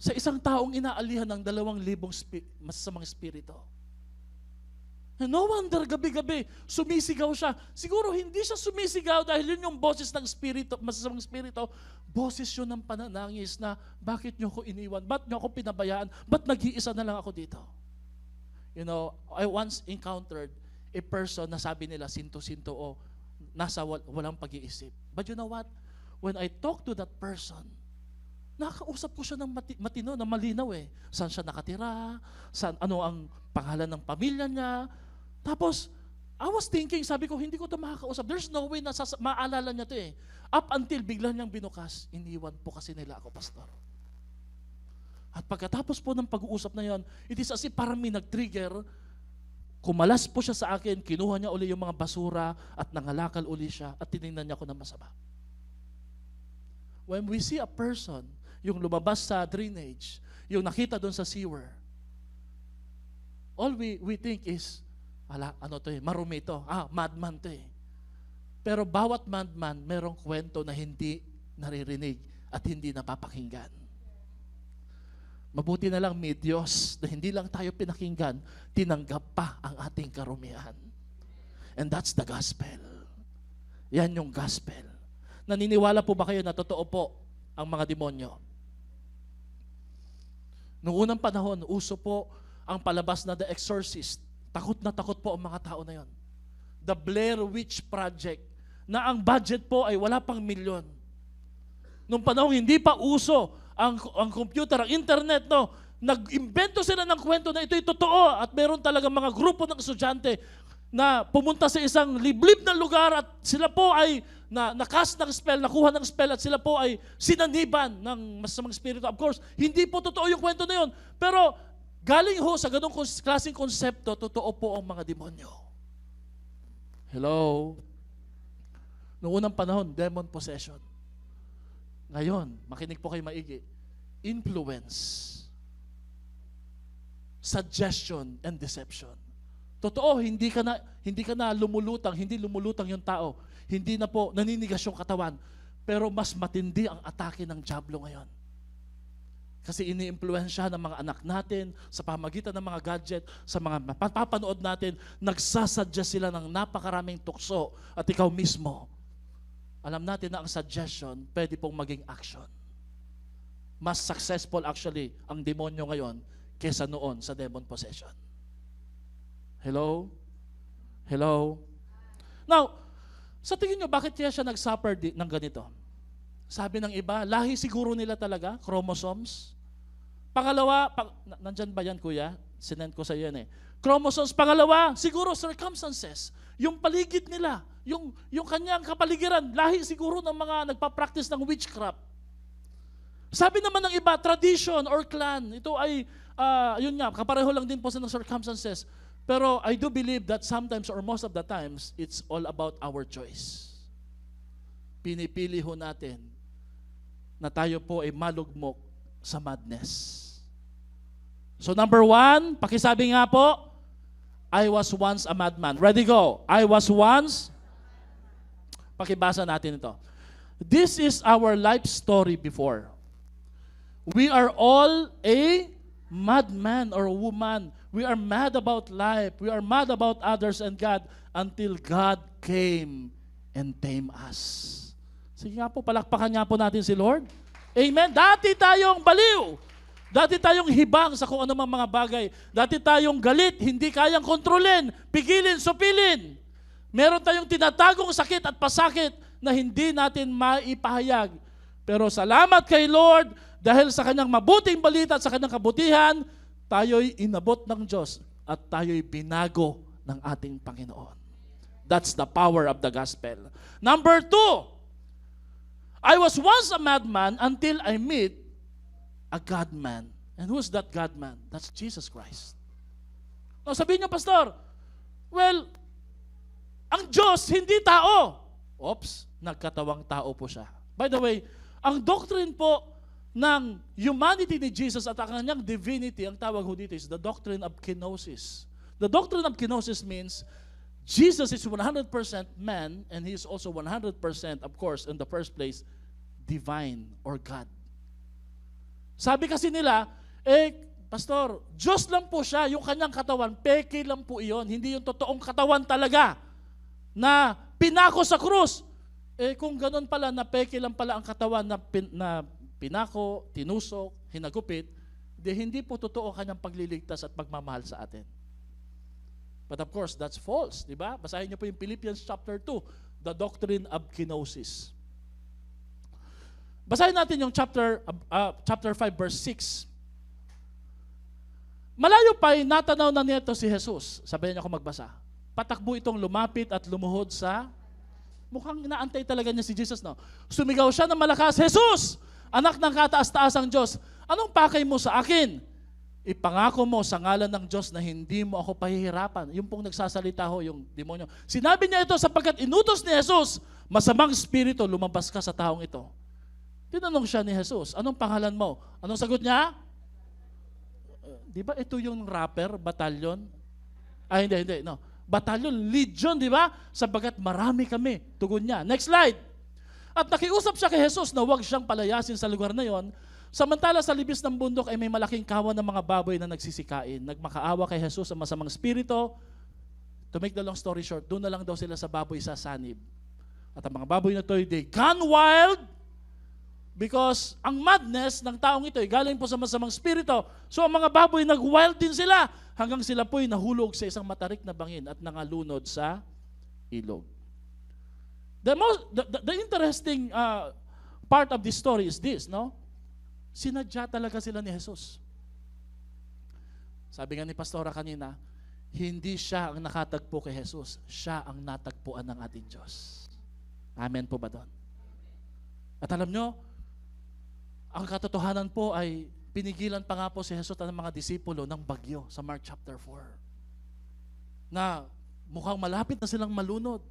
sa isang taong inaalihan ng 2,000 masasamang espiritu? No wonder gabi-gabi sumisigaw siya. Siguro hindi siya sumisigaw dahil yun yung boses ng espiritu, masasamang espiritu. Boses yun ng pananangis na, bakit niyo ko iniwan? Ba't niyo ako pinabayaan? Ba't nag-iisa na lang ako dito? You know, I once encountered a person na sabi nila, sinto-sinto o nasa walang pag-iisip. But you know what? When I talk to that person, nakausap ko siya ng matino, na malinaw eh. Saan siya nakatira? Ano ang pangalan ng pamilya niya? Tapos, I was thinking, sabi ko, hindi ko ito makakausap. There's no way na maalala niya ito eh. Up until bigla niyang binukas, iniwan po kasi nila ako, pastor. At pagkatapos po ng pag-uusap na yon, it is as if parang may nag-trigger, kumalas po siya sa akin, kinuha niya uli yung mga basura at nangalakal uli siya at tinignan niya ako ng masama. When we see a person, yung lumabas sa drainage, yung nakita doon sa sewer, all we think is, ano to eh, marumi to, madman to eh. Pero bawat madman, merong kwento na hindi naririnig at hindi napapakinggan. Mabuti na lang may Diyos na hindi lang tayo pinakinggan, tinanggap pa ang ating karumihan. And that's the gospel. Yan yung gospel. Naniniwala po ba kayo na totoo po ang mga demonyo? Noong unang panahon, uso po ang palabas na The Exorcist. Takot na takot po ang mga tao na yon. The Blair Witch Project, na ang budget po ay wala pang milyon. Noong panahon hindi pa uso ang computer, ang internet, no, nag-imbento sila ng kwento na ito'y totoo at meron talaga mga grupo ng estudyante na pumunta sa isang liblib na lugar at sila po ay nakas ng spell, nakuha ng spell at sila po ay sinaniban ng masamang espiritu. Of course, hindi po totoo yung kwento na yun. Pero galing ho sa ganong klaseng konsepto, totoo po ang mga demonyo. Hello? Noong unang panahon, demon possession. Ngayon, makinig po kayo maigi. Influence, suggestion, and deception. Totoo, hindi ka na lumulutang, hindi lumulutang yung tao. Hindi na po naninigas yung katawan. Pero mas matindi ang atake ng dyablo ngayon. Kasi ini-impluwensya ng mga anak natin sa pamagitan ng mga gadget, sa mga mapapanood natin, nagsasadya sila ng napakaraming tukso at ikaw mismo. Alam natin na ang suggestion pwede pong maging action. Mas successful actually ang demonyo ngayon kesa noon sa demon possession. Hello? Hello? Now, sa tingin nyo, bakit kaya siya nag-suffer ng ganito? Sabi ng iba, lahi siguro nila talaga, chromosomes. Pangalawa, nandyan ba yan kuya? Sinend ko sa iyo yan eh. Chromosomes. Pangalawa, siguro circumstances. Yung paligid nila, yung kanyang kapaligiran, lahi siguro ng mga nagpa-practice ng witchcraft. Sabi naman ng iba, tradition or clan. Ito ay, yun nga, kapareho lang din po sa circumstances. Pero I do believe that sometimes or most of the times, it's all about our choice. Pinipili ho natin na tayo po ay malugmok sa madness. So number 1, pakisabi nga po, I was once a madman. Ready, go. I was once. Pakibasa natin ito. This is our life story before. We are all a madman or woman. We are mad about life. We are mad about others and God until God came and tamed us. Sige nga po, palakpakan nga po natin si Lord. Amen. Dati tayong baliw. Dati tayong hibang sa kung anumang mga bagay. Dati tayong galit, hindi kayang kontrolin, pigilin, supilin. Meron tayong tinatagong sakit at pasakit na hindi natin maipahayag. Pero salamat kay Lord, dahil sa kanyang mabuting balita at sa kanyang kabutihan, tayo'y inabot ng Diyos at tayo'y binago ng ating Panginoon. That's the power of the gospel. Number 2, I was once a madman until I met a God-man. And who's that God-man? That's Jesus Christ. Now, sabihin niyo, Pastor, well, ang Diyos, hindi tao. Oops, nagkatawang tao po siya. By the way, ang doctrine po ng humanity ni Jesus at ang kanyang divinity, ang tawag ho dito is the doctrine of kenosis. The doctrine of kenosis means Jesus is 100% man and He is also 100%, of course, in the first place, divine or God. Sabi kasi nila, Pastor, Diyos lang po siya, yung kanyang katawan, peke lang po iyon, hindi yung totoong katawan talaga na pinako sa krus. Kung ganun pala, na peke lang pala ang katawan na pinako, tinusok, hinagupit, hindi po totoo kanyang pagliligtas at pagmamahal sa atin. But of course, that's false, di ba? Basahin niyo po yung Philippians chapter 2, the doctrine of kenosis. Basahin natin yung chapter 5 verse 6. Malayo pa'y natanaw na nito si Jesus. Sabayan niyo ako magbasa. Patakbo itong lumapit at lumuhod sa... Mukhang inaantay talaga niya si Jesus, no? Sumigaw siya ng malakas, Jesus! Anak ng kataas-taasang Diyos, anong pakay mo sa akin? Ipangako mo sa ngalan ng Diyos na hindi mo ako pahihirapan. Yung pong nagsasalita ho, yung demonyo. Sinabi niya ito sapagkat inutos ni Jesus, masamang spirito, lumabas ka sa taong ito. Tinanong siya ni Jesus, anong pangalan mo? Anong sagot niya? Di ba ito yung rapper, batalyon? Hindi, no. Batalyon, legion, di ba? Sabagat marami kami. Tugon niya. Next slide. At nakiusap siya kay Jesus na huwag siyang palayasin sa lugar na yon. Samantala sa libis ng bundok ay may malaking kawan ng mga baboy na nagsisikain. Nagmakaawa kay Jesus sa masamang spirito. To make the long story short, doon na lang daw sila sa baboy sa sanib. At ang mga baboy na ito, they gone wild because ang madness ng taong ito ay galing po sa masamang spirito. So ang mga baboy nag-wild din sila hanggang sila po'y nahulog sa isang matarik na bangin at nangalunod sa ilog. The interesting part of this story is this, no? Sinadya talaga sila ni Jesus. Sabi nga ni Pastora kanina, hindi siya ang nakatagpo kay Jesus, siya ang natagpuan ng ating Diyos. Amen po ba doon? At alam nyo, ang katotohanan po ay pinigilan pa nga po si Jesus at ng mga disipulo ng bagyo sa Mark chapter 4. Na mukhang malapit na silang malunod.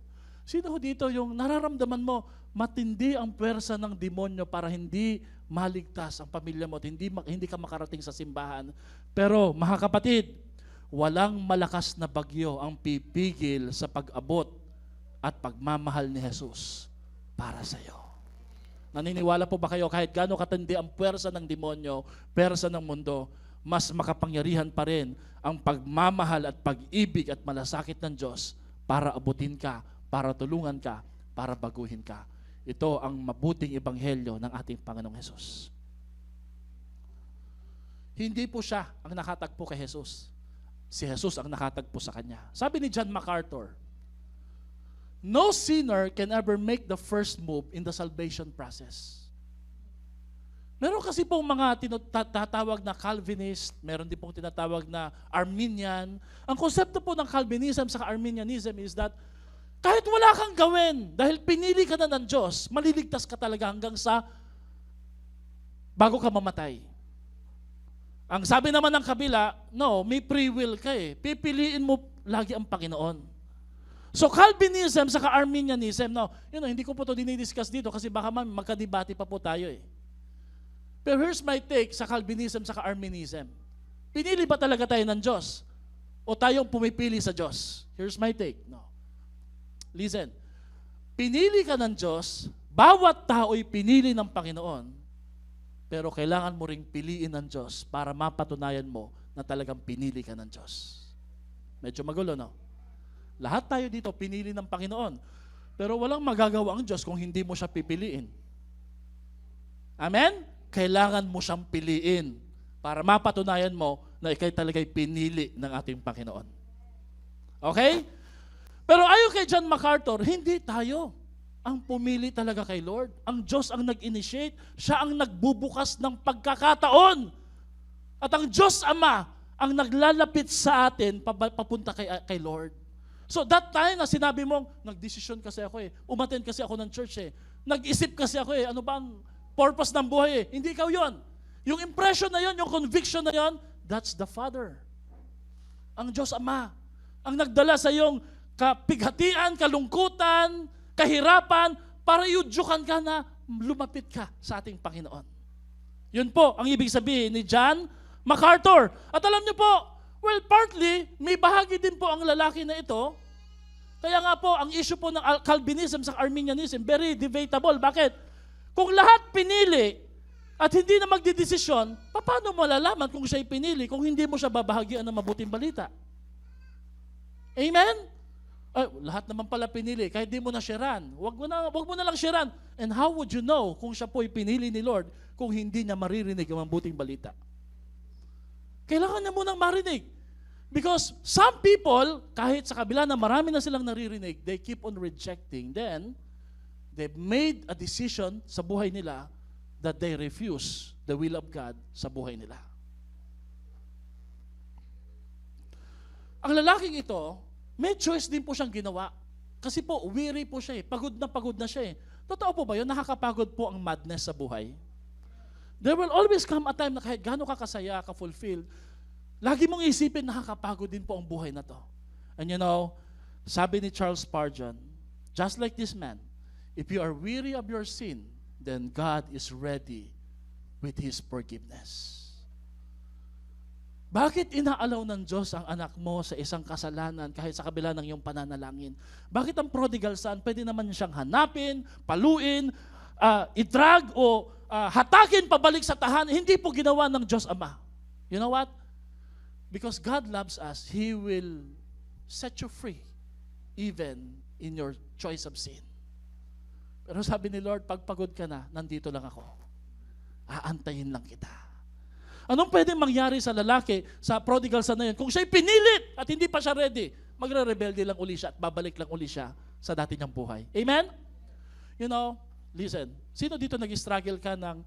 Sino ho dito yung nararamdaman mo matindi ang pwersa ng demonyo para hindi maligtas ang pamilya mo at hindi ka makarating sa simbahan? Pero mga kapatid, walang malakas na bagyo ang pipigil sa pag-abot at pagmamahal ni Jesus para sa iyo. Naniniwala po ba kayo kahit gaano katindi ang puwersa ng demonyo, puwersa ng mundo, mas makapangyarihan pa rin ang pagmamahal at pag-ibig at malasakit ng Diyos para abutin ka, para tulungan ka, para baguhin ka. Ito ang mabuting ebanghelyo ng ating Panginoong Hesus. Hindi po siya ang nakatagpo kay Jesus. Si Jesus ang nakatagpo sa kanya. Sabi ni John MacArthur, no sinner can ever make the first move in the salvation process. Meron kasi pong mga tinatawag na Calvinist, meron din pong tinatawag na Arminian. Ang konsepto po ng Calvinism sa Arminianism is that kahit wala kang gawin, dahil pinili ka na ng Diyos, maliligtas ka talaga hanggang sa bago ka mamatay. Ang sabi naman ng kabila, no, may free will ka eh. Pipiliin mo lagi ang Panginoon. So Calvinism sa Arminianism, no, hindi ko po ito dinidiscuss dito kasi baka magkadebate pa po tayo eh. Pero here's my take sa Calvinism sa Arminianism. Pinili ba talaga tayo ng Diyos? O tayong pumipili sa Diyos? Here's my take. No. Listen, pinili ka ng Diyos, bawat tao'y pinili ng Panginoon, pero kailangan mo ring piliin ng Diyos para mapatunayan mo na talagang pinili ka ng Diyos. Medyo magulo, no? Lahat tayo dito pinili ng Panginoon. Pero walang magagawa ang Diyos kung hindi mo siya pipiliin. Amen? Kailangan mo siyang piliin para mapatunayan mo na ikay talaga'y pinili ng ating Panginoon. Okay? Pero ayon kay John MacArthur, hindi tayo ang pumili talaga kay Lord. Ang Diyos ang nag-initiate. Siya ang nagbubukas ng pagkakataon. At ang Diyos Ama ang naglalapit sa atin papunta kay Lord. So that time na sinabi mo, nagdesisyon kasi ako eh, umattend kasi ako ng church eh, nag-isip kasi ako eh, ano ba ang purpose ng buhay eh? Hindi ikaw yon. Yung impression na yon, yung conviction na yon, that's the Father. Ang Diyos Ama, ang nagdala sa iyong kapighatian, kalungkutan, kahirapan, para iudyukan ka na lumapit ka sa ating Panginoon. Yun po ang ibig sabihin ni John MacArthur. At alam niyo po, well, partly, may bahagi din po ang lalaki na ito. Kaya nga po, ang issue po ng Calvinism sa Arminianism, very debatable. Bakit? Kung lahat pinili at hindi na magdidesisyon, paano malalaman kung siya'y pinili kung hindi mo siya babahagian ng mabuting balita? Amen? Ay, lahat naman pala pinili, kahit di mo na sharean. Wag mo na lang sharean. And how would you know kung siya po'y pinili ni Lord kung hindi niya maririnig ang mabuting balita? Kailangan niya munang marinig. Because some people, kahit sa kabila na marami na silang naririnig, they keep on rejecting. Then, they've made a decision sa buhay nila that they refuse the will of God sa buhay nila. Ang lalaking ito, may choice din po siyang ginawa. Kasi po, weary po siya eh. Pagod na siya eh. Totoo po ba yun? Nakakapagod po ang madness sa buhay. There will always come a time na kahit gaano ka kasaya, ka-fulfilled, lagi mong isipin, nakakapagod din po ang buhay na to. And you know, sabi ni Charles Spurgeon, just like this man, if you are weary of your sin, then God is ready with His forgiveness. Bakit inaalaw ng Diyos ang anak mo sa isang kasalanan kahit sa kabila ng iyong pananalangin? Bakit ang prodigal son, pwede naman siyang hanapin, paluin, idrag o hatakin pabalik sa tahanan? Hindi po ginawa ng Diyos Ama. You know what? Because God loves us, He will set you free even in your choice of sin. Pero sabi ni Lord, pag pagod ka na, nandito lang ako. Aantayin lang kita. Anong pwedeng mangyari sa lalaki, sa prodigal son na yun? Kung siya'y pinilit at hindi pa siya ready, magre-rebelde lang uli siya at babalik lang uli siya sa dati niyang buhay. Amen? You know, listen, sino dito nag-struggle ka ng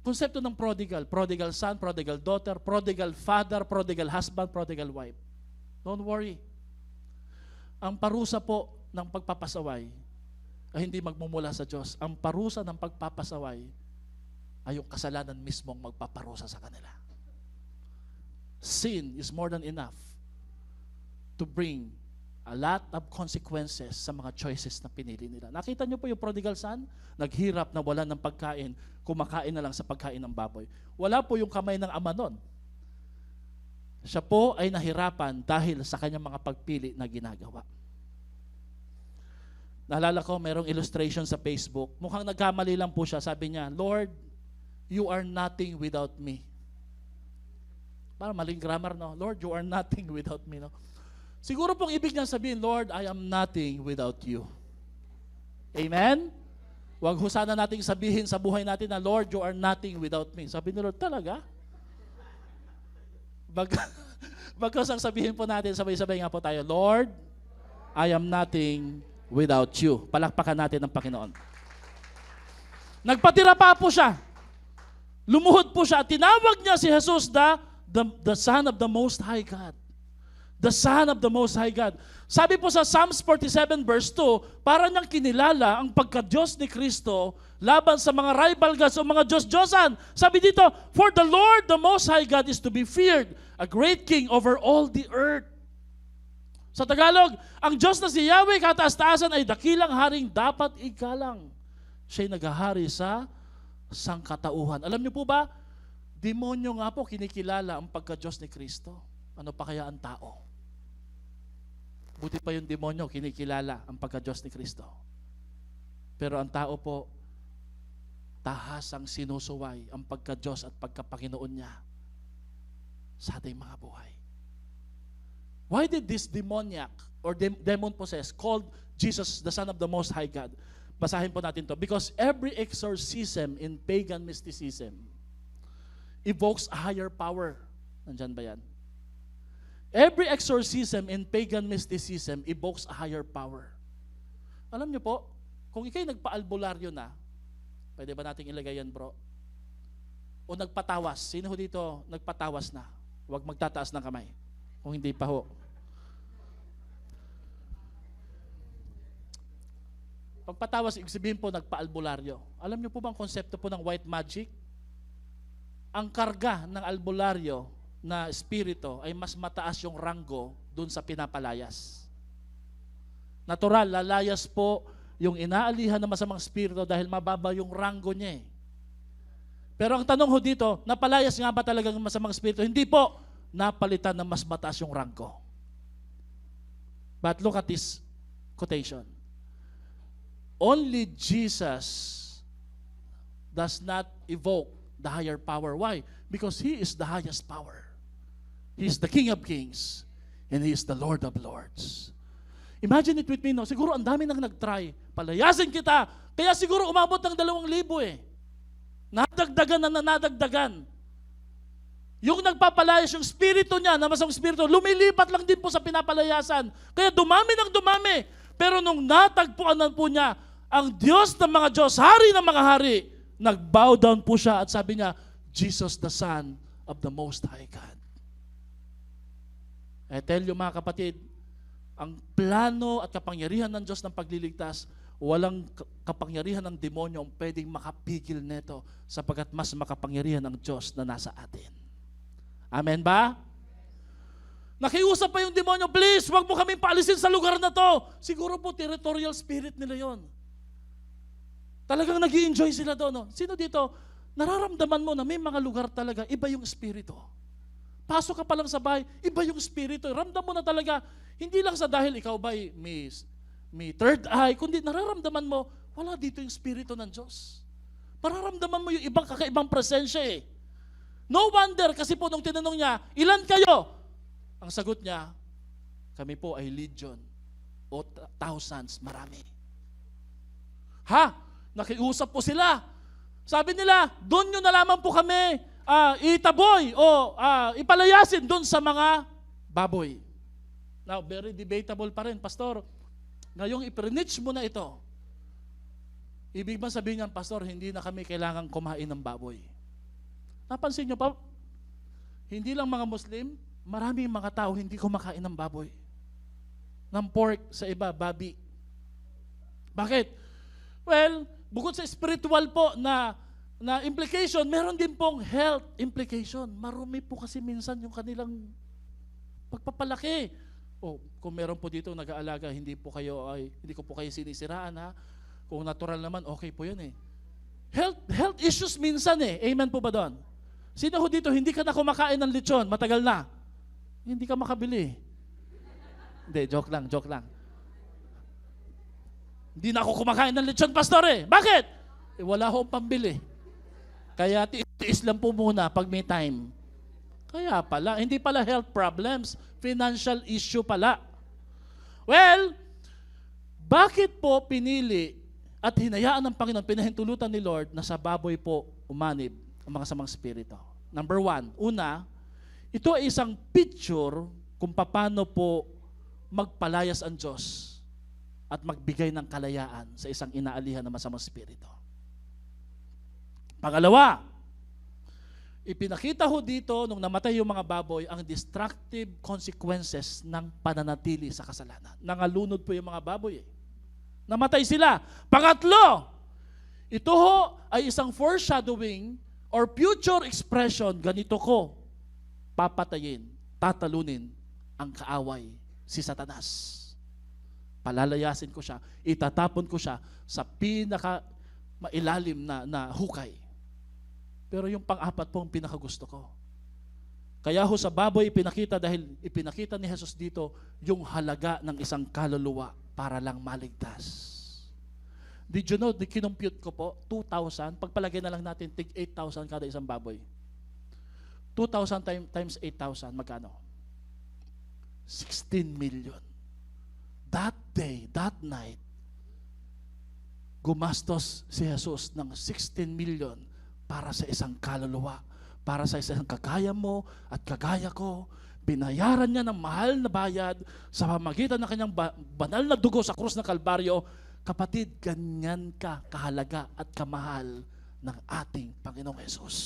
konsepto ng prodigal? Prodigal son, prodigal daughter, prodigal father, prodigal husband, prodigal wife. Don't worry. Ang parusa po ng pagpapasaway ay hindi magmumula sa Diyos. Ang parusa ng pagpapasaway ay yung kasalanan mismong magpaparusa sa kanila. Sin is more than enough to bring a lot of consequences sa mga choices na pinili nila. Nakita niyo po yung prodigal son? Naghirap na wala ng pagkain, kumakain na lang sa pagkain ng baboy. Wala po yung kamay ng ama nun. Siya po ay nahirapan dahil sa kanyang mga pagpili na ginagawa. Naalala ko, mayroong illustration sa Facebook. Mukhang nagkamali lang po siya. Sabi niya, Lord, you are nothing without me. Parang maling grammar, no? Lord, you are nothing without me, no? Siguro pong ibig niya sabihin, Lord, I am nothing without you. Amen? Huwag ho sana nating sabihin sa buhay natin na, Lord, you are nothing without me. Sabi ni Lord, talaga? Bagkas ang sabihin po natin, sabay-sabay nga po tayo, Lord, I am nothing without you. Palakpakan natin ang Panginoon. Nagpatira pa po siya. Lumuhod po siya at tinawag niya si Jesus the Son of the Most High God. The Son of the Most High God. Sabi po sa Psalms 47 verse 2, para niyang kinilala ang pagka-Diyos ni Kristo laban sa mga rival gods o mga Diyos-Diyosan. Sabi dito, for the Lord, the Most High God is to be feared, a great King over all the earth. Sa Tagalog, ang Diyos na si Yahweh kataas-taasan ay dakilang haring dapat igalang. Siya'y naghahari sa sangkatauhan. Alam niyo po ba, demonyo nga po kinikilala ang pagka-Diyos ni Kristo. Ano pa kaya ang tao? Buti pa yung demonyo kinikilala ang pagka-Diyos ni Kristo. Pero ang tao po, tahasang sinusuway ang pagka-Diyos at pagka-Panginoon niya sa ating mga buhay. Why did this demoniac or demon-possessed called Jesus the Son of the Most High God? Basahin po natin to. Because every exorcism in pagan mysticism evokes a higher power. Nandyan ba yan? Every exorcism in pagan mysticism evokes a higher power. Alam niyo po, kung ikay nagpa-albularyo na, pwede ba nating ilagay yan, bro? O nagpatawas. Sino ho dito nagpatawas na? Huwag magtataas ng kamay. Kung hindi pa ho. Pagpatawas, ibig sabihin po, nagpa-albularyo. Alam niyo po bang konsepto po ng white magic? Ang karga ng albularyo na espiritu ay mas mataas yung ranggo dun sa pinapalayas. Natural, lalayas po yung inaalihan ng masamang espiritu dahil mababa yung ranggo niya eh. Pero ang tanong ho dito, napalayas nga ba talagang masamang espiritu? Hindi po. Napalitan ng mas mataas yung rangko. But look at this quotation. Only Jesus does not evoke the higher power. Why? Because He is the highest power. He is the King of Kings and He is the Lord of Lords. Imagine it with me, no? Siguro ang dami nang nag-try. Palayasin kita. Kaya siguro umabot ng 2,000 eh. Nadagdagan na nadagdagan. Yung nagpapalayas, yung spirito niya, na masamang spirito, lumilipat lang din po sa pinapalayasan. Kaya dumami ng dumami. Pero nung natagpuan na po niya, ang Diyos ng mga Diyos, Hari ng mga hari, nag-bow down po siya at sabi niya, Jesus the Son of the Most High God. I tell you mga kapatid, ang plano at kapangyarihan ng Diyos ng pagliligtas, walang kapangyarihan ng demonyo ang pwedeng makapigil nito sapagkat mas makapangyarihan ang Diyos na nasa atin. Amen ba? Nakiusap pa yung demonyo, please, wag mo kami paalisin sa lugar na to. Siguro po territorial spirit nila yon. Talagang nag-i-enjoy sila doon. No? Sino dito, nararamdaman mo na may mga lugar talaga, iba yung espiritu. Pasok ka pa lang sa bahay, iba yung espiritu. Ramdam mo na talaga, hindi lang sa dahil ikaw ba may third eye, kundi nararamdaman mo, wala dito yung Espiritu ng Diyos. Mararamdaman mo yung ibang kakaibang presensya eh. No wonder, kasi po nung tinanong niya, ilan kayo? Ang sagot niya, kami po ay legion o thousands, marami. Ha? Nakiusap po sila. Sabi nila, doon nyo na lamang po kami itaboy o ipalayasin doon sa mga baboy. Now, very debatable pa rin, Pastor. Ngayong iprenitch mo na ito, ibig ba sabihin niyan, Pastor, hindi na kami kailangang kumain ng baboy? Napansin niyo pa, hindi lang mga Muslim, maraming mga tao hindi kumakain ng baboy. Ng pork, sa iba, babi. Bakit? Well, bukod sa spiritual po na implication, meron din pong health implication. Marumi po kasi minsan yung kanilang pagpapalaki. Kung meron po dito nag-aalaga, hindi ko po kayo sinisiraan ha. Kung natural naman, okay po yun eh. Health issues minsan eh. Amen po ba doon? Sino ho dito, hindi ka na kumakain ng lechon, matagal na. Hindi ka makabili. Hindi, joke lang. Hindi na ako kumakain ng lechon, Pastor eh. Bakit? Wala akong pambili. Kaya tiis lang po muna pag may time. Kaya pala, hindi pala health problems, financial issue pala. Well, bakit po pinili at hinayaan ng Panginoon, pinahintulutan ni Lord na sa baboy po umanib ang mga samang spirito? Number 1, una, ito ay isang picture kung paano po magpalayas ang Diyos at magbigay ng kalayaan sa isang inaalihan ng masamang spirito. Pangalawa, ipinakita ho dito, nung namatay yung mga baboy, ang destructive consequences ng pananatili sa kasalanan. Nangalunod po yung mga baboy eh. Namatay sila. Pangatlo, ito ho ay isang foreshadowing or future expression, ganito ko papatayin, tatalunin ang kaaway, si Satanas. Palalayasin ko siya, itatapon ko siya sa pinaka mailalim na hukay. Pero yung pang-apat po ang pinakagusto ko. Kaya ho sa baboy ipinakita dahil ipinakita ni Jesus dito yung halaga ng isang kaluluwa para lang maligtas. Did you know, kinumpute ko po, 2,000, pagpalagay na lang natin, tig 8,000 kada isang baboy. 2,000 times 8,000, magkano? 16 million. That day, that night, gumastos si Jesus ng 16 million para sa isang kaluluwa, para sa isang kagaya mo at kagaya ko. Binayaran niya ng mahal na bayad sa pamamagitan ng kanyang banal na dugo sa krus ng Kalbaryo. Kapatid, ganyan ka kahalaga at kamahal ng ating Panginoong Jesus.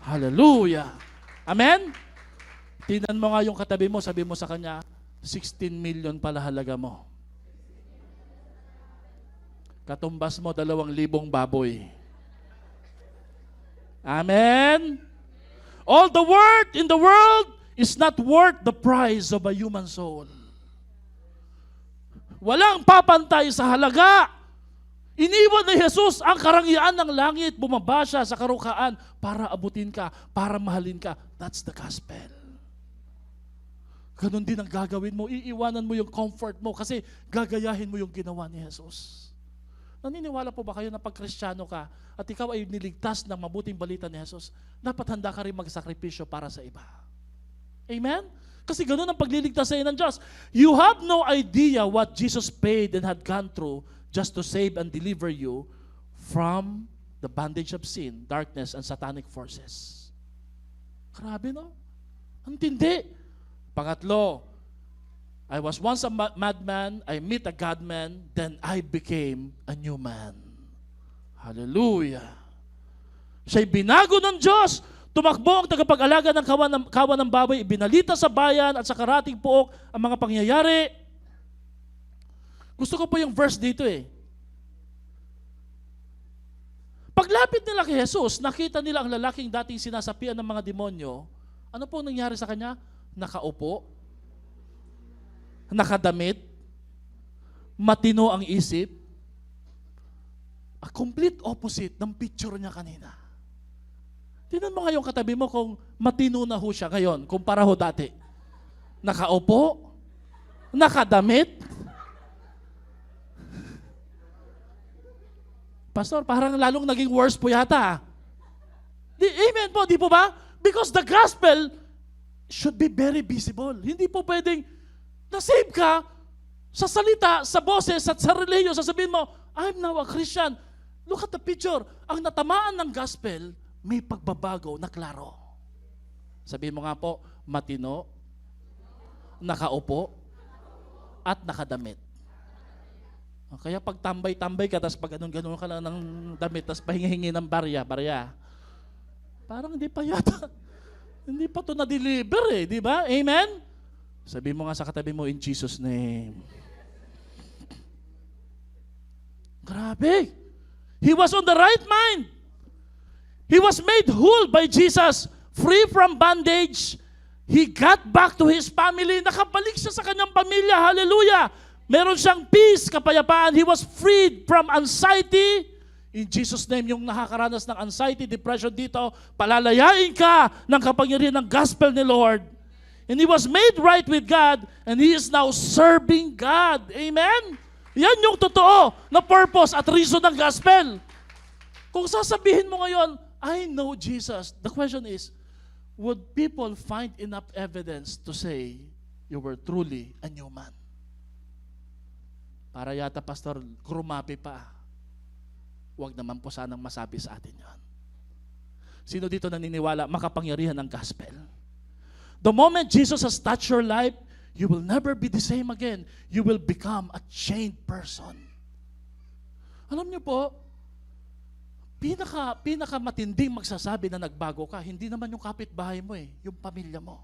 Hallelujah! Amen? Tingnan mo nga yung katabi mo, sabi mo sa kanya, 16 million pala halaga mo. Katumbas mo 2,000 baboy. Amen? All the worth in the world is not worth the price of a human soul. Walang papantay sa halaga. Iniwan ni Jesus ang karangyaan ng langit, bumaba siya sa karukaan para abutin ka, para mahalin ka. That's the gospel. Ganon din ang gagawin mo. Iiwanan mo yung comfort mo kasi gagayahin mo yung ginawa ni Jesus. Naniniwala po ba kayo na pag Kristiyano ka at ikaw ay niligtas ng mabuting balita ni Jesus, dapat handa ka rin magsakripisyo para sa iba? Amen? Kasi ganun ang pagliligtas sa ng Diyos. You have no idea what Jesus paid and had gone through just to save and deliver you from the bondage of sin, darkness, and satanic forces. Grabe, no? Ang tindi. Pangatlo, I was once a madman, I met a God-man, then I became a new man. Hallelujah. Siya'y binago ng Diyos. Tumakbo ang tagapag-alaga ng kawan ng baboy, ibinalita sa bayan at sa karating pook ang mga pangyayari. Gusto ko po yung verse dito eh. Paglapit nila kay Jesus, nakita nila ang lalaking dating sinasapian ng mga demonyo. Ano po nangyari sa kanya? Nakaupo, nakadamit, matino ang isip, a complete opposite ng picture niya kanina. Tingnan mo ngayong katabi mo kung matino na ho siya ngayon, kumpara ho dati. Nakaupo, nakadamit. Pastor, parang lalong naging worse po yata. Amen po, di po ba? Because the gospel should be very visible. Hindi po pwedeng na-save ka sa salita, sa boses, at sa religion, sasabihin mo, I'm now a Christian. Look at the picture. Ang natamaan ng gospel, may pagbabago na klaro. Sabihin mo nga po, matino, nakaupo, at nakadamit. Kaya pag tambay-tambay ka, tapos pag ganun ka lang ng damit, tapos pahingi-hingi ng barya, parang hindi pa yata. Hindi pa ito na-deliver eh, di ba? Amen? Sabi mo nga sa katabi mo, in Jesus' name. Grabe. He was on the right mind. He was made whole by Jesus, free from bondage. He got back to his family. Nakabalik siya sa kanyang pamilya. Hallelujah. Meron siyang peace, kapayapaan. He was freed from anxiety. In Jesus' name, yung nakakaranas ng anxiety, depression dito, palalayain ka ng kapangyarihan ng gospel ni Lord. And he was made right with God, and he is now serving God. Amen? Yan yung totoo na purpose at reason ng gospel. Kung sasabihin mo ngayon, I know Jesus, the question is, would people find enough evidence to say you were truly a new man? Para yata, Pastor, grumapi pa. Huwag naman po sanang masabi sa atin yan. Sino dito naniniwala makapangyarihan ng gospel? The moment Jesus has touched your life, you will never be the same again. You will become a changed person. Alam niyo po, pinaka matinding magsasabi na nagbago ka, hindi naman yung kapitbahay mo eh, yung pamilya mo,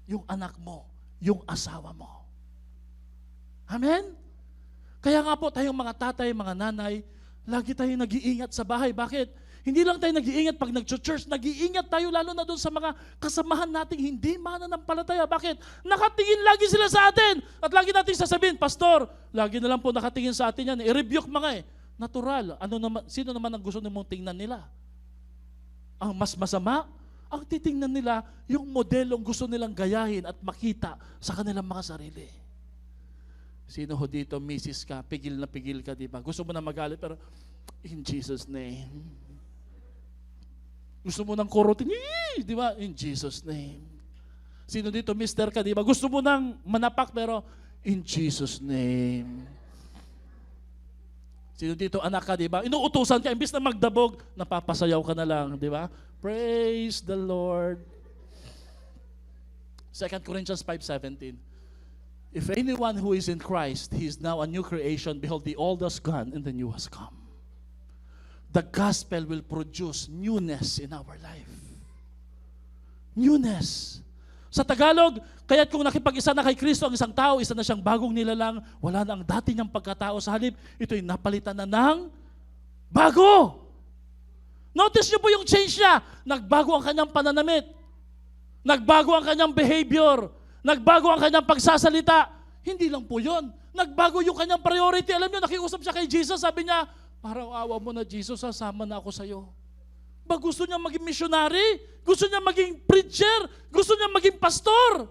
yung anak mo, yung asawa mo. Amen? Kaya nga po tayong mga tatay, mga nanay, lagi tayong nag-iingat sa bahay. Bakit? Hindi lang tayo nag-iingat pag nag-church, nag-iingat tayo lalo na doon sa mga kasamahan nating hindi mananampalataya. Bakit? Nakatingin lagi sila sa atin. At lagi nating sasabihin, Pastor, lagi na lang po nakatingin sa atin yan. I-rebuke mga eh. Natural. Sino naman ang gusto mong tingnan nila? Ang mas masama, ang titingnan nila yung modelong gusto nilang gayahin at makita sa kanilang mga sarili. Sino ho dito, misis ka, pigil na pigil ka, di ba? Gusto mo na magalit, pero in Jesus' name. Gusto mo nang kurutin, di ba? In Jesus' name. Sino dito, mister ka, di ba? Gusto mo nang manapak, pero in Jesus' name. Sino dito, anak ka, di ba? Inuutusan ka, imbis na magdabog, napapasayaw ka na lang, di ba? Praise the Lord. 2 Corinthians 5:17. If anyone who is in Christ, he is now a new creation. Behold, the old has gone and the new has come. The gospel will produce newness in our life. Newness. Sa Tagalog, kaya't kung nakipag-isa na kay Kristo ang isang tao, isa na siyang bagong nilalang, wala na ang dati niyang pagkatao sa halip, ito'y napalitan na ng bago. Notice niyo po yung change niya. Nagbago ang kanyang pananamit. Nagbago ang kanyang behavior. Nagbago ang kanyang pagsasalita. Hindi lang po yun. Nagbago yung kanyang priority. Alam niyo, nakiusap siya kay Jesus. Sabi niya, parang awa mo na Jesus, sasama na ako sa'yo. Ba gusto niya maging missionary? Gusto niya maging preacher? Gusto niya maging pastor?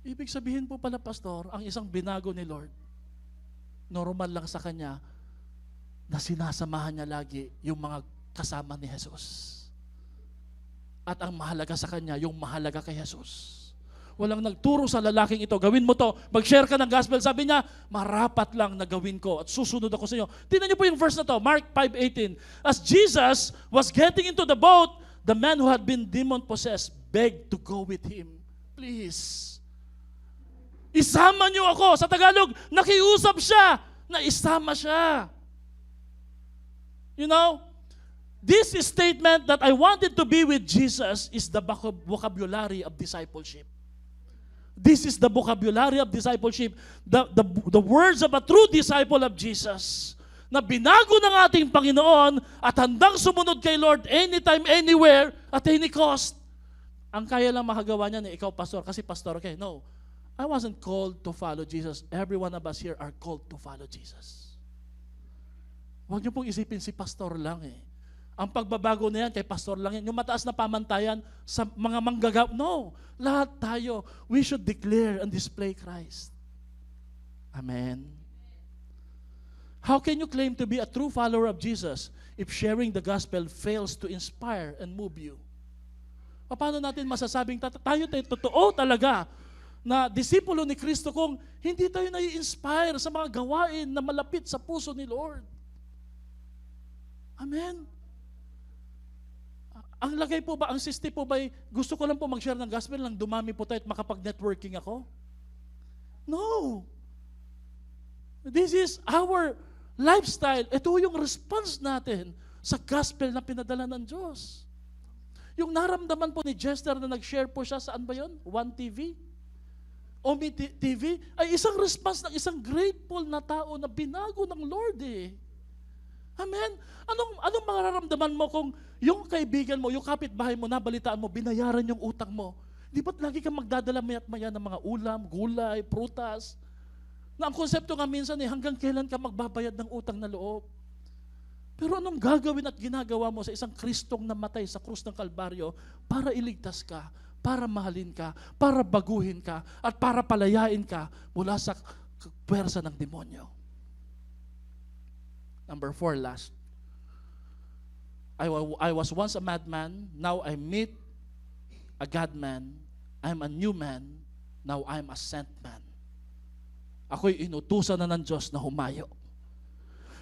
Ibig sabihin po pala, pastor, ang isang binago ni Lord, normal lang sa kanya na sinasamahan niya lagi yung mga kasama ni Jesus. At ang mahalaga sa kanya, yung mahalaga kay Jesus. Walang nagturo sa lalaking ito, gawin mo to, mag-share ka ng gospel. Sabi niya, marapat lang na gawin ko at susunod ako sa inyo. Tingnan niyo po yung verse na to, Mark 5:18. As Jesus was getting into the boat, the man who had been demon-possessed begged to go with him. Please, isama niyo ako. Sa Tagalog, nakiusap siya na isama siya. You know, this statement that I wanted to be with Jesus is the vocabulary of discipleship. This is the vocabulary of discipleship. The words of a true disciple of Jesus na binago ng ating Panginoon at handang sumunod kay Lord anytime, anywhere, at any cost. Ang kaya lang makagawa niya ikaw, pastor, kasi pastor, okay, no. I wasn't called to follow Jesus. Every one of us here are called to follow Jesus. Huwag niyo pong isipin si pastor lang eh. Ang pagbabago na yan, kay pastor lang yan. Yung mataas na pamantayan sa mga manggagawa. No, lahat tayo, we should declare and display Christ. Amen. How can you claim to be a true follower of Jesus if sharing the gospel fails to inspire and move you? Paano natin masasabing tayo totoo talaga na disipulo ni Kristo kung hindi tayo nai-inspire sa mga gawain na malapit sa puso ni Lord? Amen. Ang lagay po ba, ang sisti po ba, gusto ko lang po mag-share ng gospel lang dumami po tayo at makapag-networking ako? No. This is our lifestyle. Ito yung response natin sa gospel na pinadala ng Diyos. Yung naramdaman po ni Jester na nag-share po siya, saan ba yun? One TV? Omi TV? Ay isang response ng isang grateful na tao na binago ng Lord eh. Amen? Anong mararamdaman mo kung yung kaibigan mo, yung kapitbahay mo, nabalitaan mo, binayaran yung utang mo? Di ba't lagi kang magdadala maya't maya ng mga ulam, gulay, prutas? Na ang konsepto nga minsan hanggang kailan ka magbabayad ng utang na loob? Pero anong gagawin at ginagawa mo sa isang Kristong namatay sa krus ng Kalbaryo para iligtas ka, para mahalin ka, para baguhin ka, at para palayain ka mula sa puwersa ng demonyo? Number 4, last. I was once a madman, now I meet a God-man. I'm a new man, now I'm a sent man. Ako'y inutusan na ng Diyos na humayo.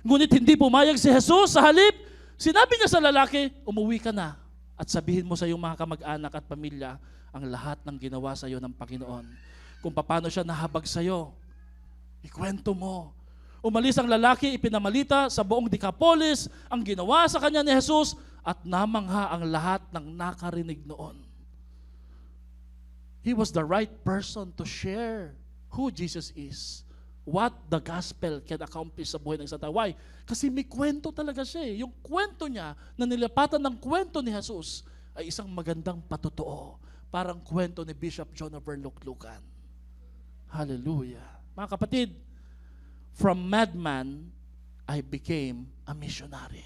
Ngunit hindi pumayag si Jesus. Sa halip, sinabi niya sa lalaki, umuwi ka na at sabihin mo sa iyong mga kamag-anak at pamilya ang lahat ng ginawa sa iyo ng Panginoon. Kung paano siya nahabag sa iyo, ikwento mo. Umalis ang lalaki, ipinamalita sa buong Decapolis ang ginawa sa kanya ni Jesus at namangha ang lahat ng nakarinig noon. He was the right person to share who Jesus is, what the gospel can accomplish sa buhay ng isang tao. Why? Kasi may kwento talaga siya eh. Yung kwento niya na nilapatan ng kwento ni Jesus ay isang magandang patotoo. Parang kwento ni Bishop John Overlook-Lucan. Hallelujah. Mga kapatid, from madman, I became a missionary.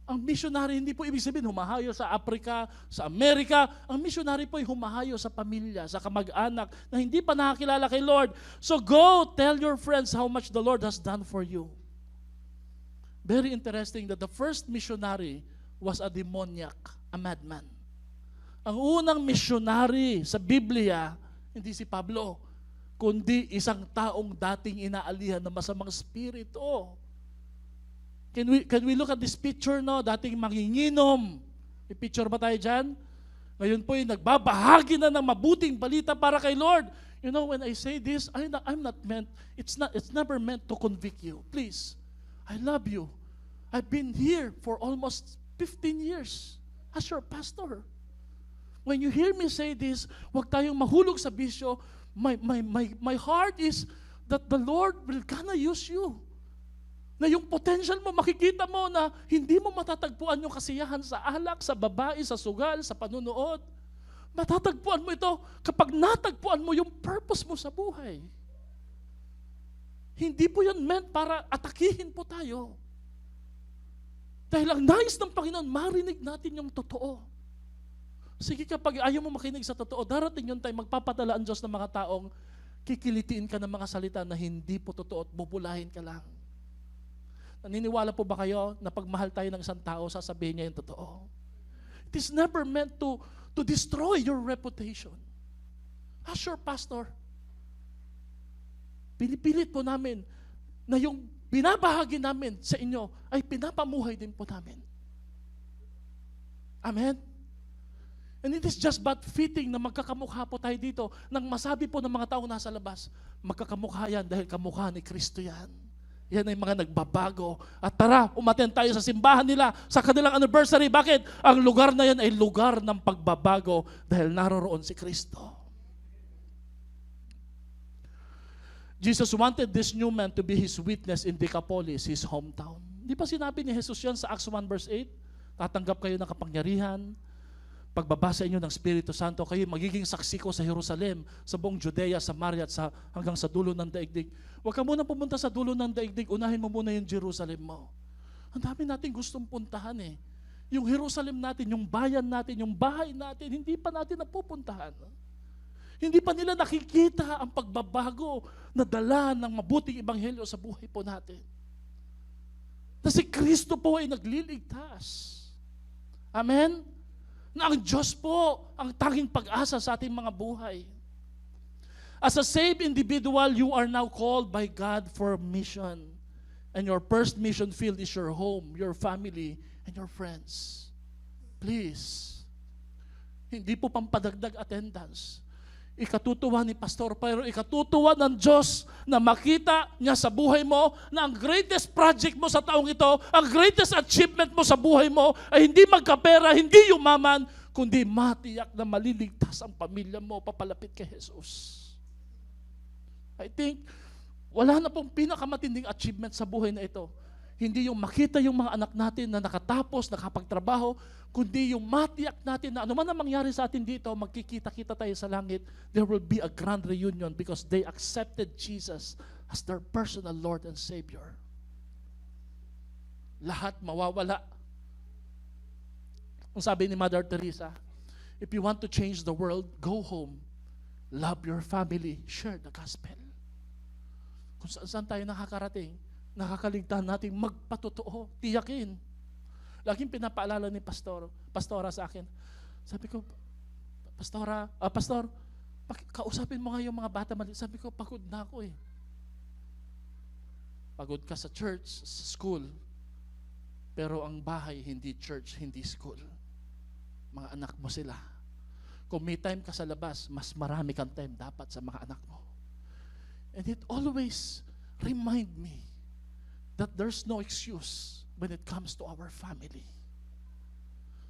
Ang missionary, hindi po ibig sabihin humahayo sa Africa, sa Amerika. Ang missionary po ay humahayo sa pamilya, sa kamag-anak na hindi pa nakakilala kay Lord. So go, tell your friends how much the Lord has done for you. Very interesting that the first missionary was a demoniac, a madman. Ang unang missionary sa Biblia, hindi si Pablo, kundi isang taong dating inaalihan ng masamang spirito. Can we look at this picture, no? Dating manginginom. May picture ba tayo dyan? Ngayon po yung nagbabahagi na ng mabuting balita para kay Lord. You know, when I say this, I'm not meant, it's never meant to convict you. Please, I love you. I've been here for almost 15 years as your pastor. When you hear me say this, huwag tayong mahulog sa bisyo. My heart is that the Lord will gonna use you. Na yung potential mo, makikita mo na hindi mo matatagpuan yung kasiyahan sa alak, sa babae, sa sugal, sa panunood. Matatagpuan mo ito kapag natagpuan mo yung purpose mo sa buhay. Hindi po yan meant para atakihin po tayo. Dahil ang nais ng Panginoon, marinig natin yung totoo. Sige, kapag ayaw mo makinig sa totoo, darating yun tayo, magpapadala ang Diyos ng mga taong kikilitiin ka ng mga salita na hindi po totoo at bubulahin ka lang. Naniniwala po ba kayo na pag mahal tayo ng isang tao, sasabihin niya yung totoo? It is never meant to destroy your reputation. As your pastor, pinipilit po namin na yung binabahagi namin sa inyo ay pinapamuhay din po namin. Amen? And it is just but fitting na magkakamukha po tayo dito nang masabi po ng mga tao nasa labas, magkakamukha yan dahil kamukha ni Kristo yan. Yan ay mga nagbabago. At tara, umaten tayo sa simbahan nila, sa kanilang anniversary. Bakit? Ang lugar na yan ay lugar ng pagbabago dahil naroroon si Kristo. Jesus wanted this new man to be his witness in Decapolis, his hometown. Di ba sinabi ni Jesus yan sa Acts 1 verse 8? Tatanggap kayo ng kapangyarihan, pagbabasa inyo ng Espiritu Santo, kayo magiging saksi ko sa Jerusalem, sa buong Judea, Samaria, at hanggang sa dulo ng daigdig. Huwag ka muna pumunta sa dulo ng daigdig, unahin mo muna yung Jerusalem mo. Ang dami natin gustong puntahan eh. Yung Jerusalem natin, yung bayan natin, yung bahay natin, hindi pa natin napupuntahan. Hindi pa nila nakikita ang pagbabago na dala ng mabuting ebanghelyo sa buhay po natin. Na si Kristo po ay nagliligtas. Amen? Na ang Diyos po ang tanging pag-asa sa ating mga buhay. As a saved individual, you are now called by God for mission. And your first mission field is your home, your family, and your friends. Please. Hindi po pampadagdag attendance. Ikatutuwa ni Pastor, pero ikatutuwa ng Diyos na makita niya sa buhay mo na ang greatest project mo sa taong ito, ang greatest achievement mo sa buhay mo ay hindi magkapera, hindi yumaman, kundi matiyak na maliligtas ang pamilya mo papalapit kay Jesus. I think wala na pong pinakamatinding achievement sa buhay na ito. Hindi yung makita yung mga anak natin na nakatapos, nakapagtrabaho, kundi yung matiyak natin na anuman ang mangyari sa atin dito, magkikita-kita tayo sa langit, there will be a grand reunion because they accepted Jesus as their personal Lord and Savior. Lahat mawawala. Ang sabi ni Mother Teresa, if you want to change the world, go home, love your family, share the gospel. Kung saan tayo nakakarating, nakakaligtaan natin magpatotoo, tiyakin. Laging pinapaalala ni pastora sa akin. Sabi ko, pastor, kausapin mo nga yung mga bata maliit. Sabi ko, pagod na ako eh. Pagod ka sa church, sa school. Pero ang bahay, hindi church, hindi school. Mga anak mo sila. Kung may time ka sa labas, mas marami kang time dapat sa mga anak mo. And it always remind me that there's no excuse when it comes to our family.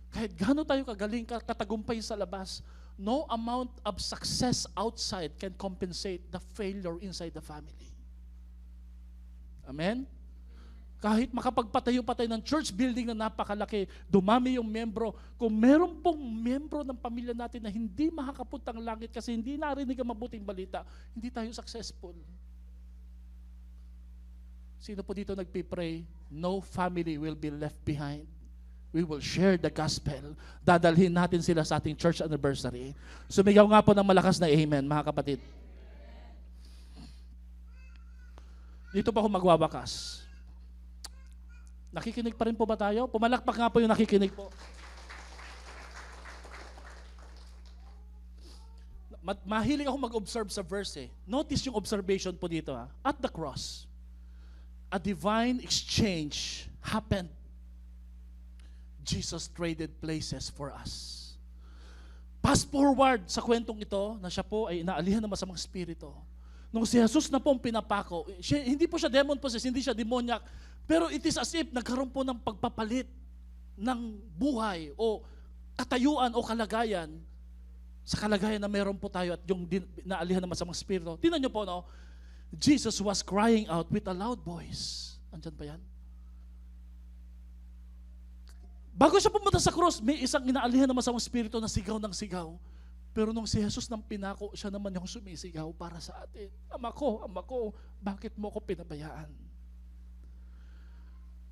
Kahit gaano tayo kagaling, katagumpay sa labas, no amount of success outside can compensate the failure inside the family. Amen? Kahit makapagpatayo pa tayo ng church building na napakalaki, dumami yung membro, kung meron pong membro ng pamilya natin na hindi makakapuntang langit kasi hindi narinig ang mabuting balita, hindi tayo successful. Sino po dito nagpipray? No family will be left behind. We will share the gospel. Dadalhin natin sila sa ating church anniversary. Sumigaw nga po ng malakas na amen, mga kapatid. Dito pa ako magwawakas. Nakikinig pa rin po ba tayo? Pumalakpak nga po yung nakikinig po. Mahilig ako mag-observe sa verse eh. Notice yung observation po dito ha. At the cross, a divine exchange happened. Jesus traded places for us. Fast forward sa kwentong ito na siya po ay inaalihan ng masamang spirito. Nung si Jesus na pong pinapako, hindi po siya demon possessed, hindi siya demoniac, pero it is as if nagkaroon po ng pagpapalit ng buhay o katayuan o kalagayan sa kalagayan na meron po tayo at yung naalihan ng masamang spirito. Tingnan niyo po, no? Jesus was crying out with a loud voice. Andyan ba yan? Bago siya pumunta sa cross, may isang inaalihan ng masamang spirito na sigaw ng sigaw. Pero nung si Jesus nang pinako, siya naman yung sumisigaw para sa atin. Ama ko, bakit mo ko pinabayaan?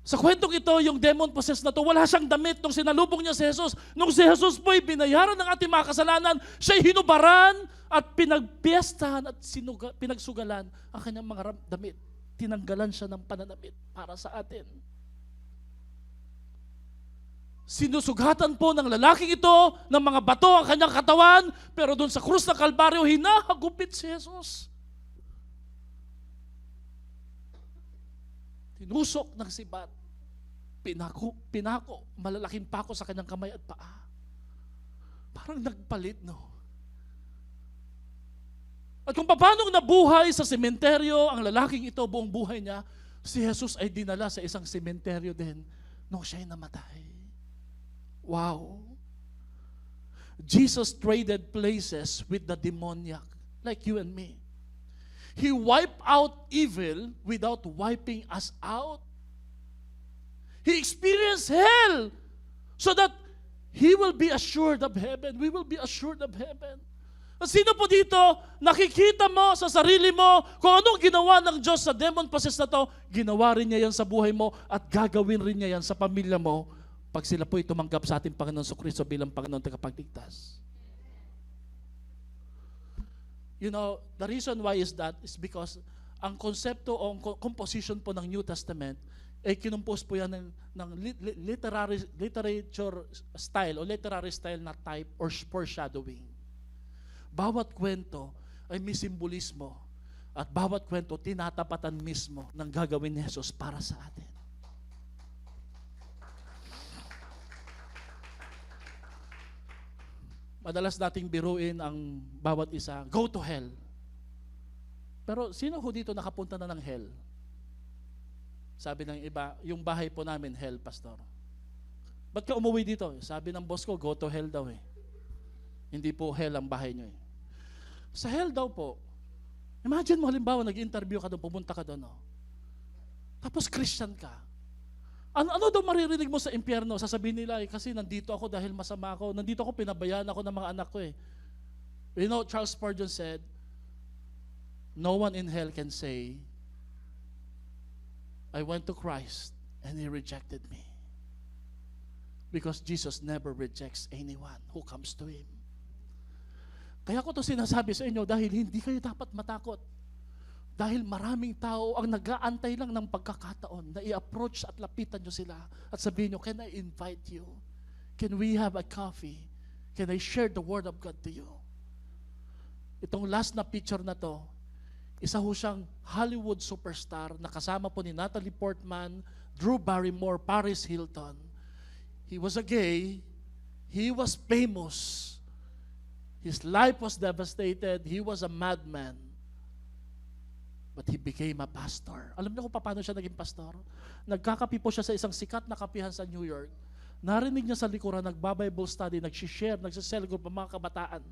Sa kwentong ito, yung demon possessed na to, wala siyang damit nung sinalubong niya si Jesus. Nung si Jesus po'y binayaran ng ating mga kasalanan, siya'y hinubaran at pinagpiestahan at pinagsugalan ang kanyang mga damit. Tinanggalan siya ng pananamit para sa atin. Sinusugatan po ng lalaking ito ng mga bato ang kanyang katawan, pero doon sa krus ng Kalbaryo, hinahagupit si Jesus. Tinusok ng sibat, pinako, malalaking pako sa kanyang kamay at paa. Parang nagpalit, no? At kung paano nabuhay sa sementeryo ang lalaking ito buong buhay niya, si Jesus ay dinala sa isang sementeryo din nung siya'y namatay. Wow! Jesus traded places with the demoniac, like you and me. He wiped out evil without wiping us out. He experienced hell so that he will be assured of heaven. We will be assured of heaven. At sino po dito, nakikita mo sa sarili mo kung anong ginawa ng Diyos sa demon possessed na to, ginawa rin niya yan sa buhay mo at gagawin rin niya yan sa pamilya mo pag sila po'y tumanggap sa ating Panginoon Jesucristo bilang Panginoon tagapagligtas. You know, the reason why is that is because ang konsepto o composition po ng New Testament ay kinumpos po yan ng literature style o literary style na type or foreshadowing. Bawat kwento ay may simbolismo at bawat kwento tinatapatan mismo ng gagawin ni Jesus para sa atin. Madalas nating biruin ang bawat isa, go to hell. Pero sino ho dito nakapunta na ng hell? Sabi ng iba, yung bahay po namin, hell, pastor. Ba't ka umuwi dito? Sabi ng boss ko, go to hell daw eh. Hindi po hell ang bahay nyo eh. Sa hell daw po, imagine mo halimbawa, nag-interview ka doon, pumunta ka doon. No? Tapos Christian ka. Ano daw maririnig mo sa impyerno? Sasabihin nila, kasi nandito ako dahil masama ako. Nandito ako, pinabayaan ako ng mga anak ko eh. You know, Charles Spurgeon said, no one in hell can say, I went to Christ and He rejected me. Because Jesus never rejects anyone who comes to Him. Kaya ko to sinasabi sa inyo dahil hindi kayo dapat matakot. Dahil maraming tao ang nag-aantay lang ng pagkakataon na i-approach at lapitan nyo sila at sabihin nyo, can I invite you? Can we have a coffee? Can I share the Word of God to you? Itong last na picture na to, isa ho siyang Hollywood superstar na kasama po ni Natalie Portman, Drew Barrymore, Paris Hilton. He was a gay. He was famous. His life was devastated. He was a madman. But he became a pastor. Alam niyo kung paano siya naging pastor? Nagkakapi po siya sa isang sikat na kapihan sa New York. Narinig niya sa likuran, nagba-Bible study, nag-share, nag-cell group ng mga kabataan.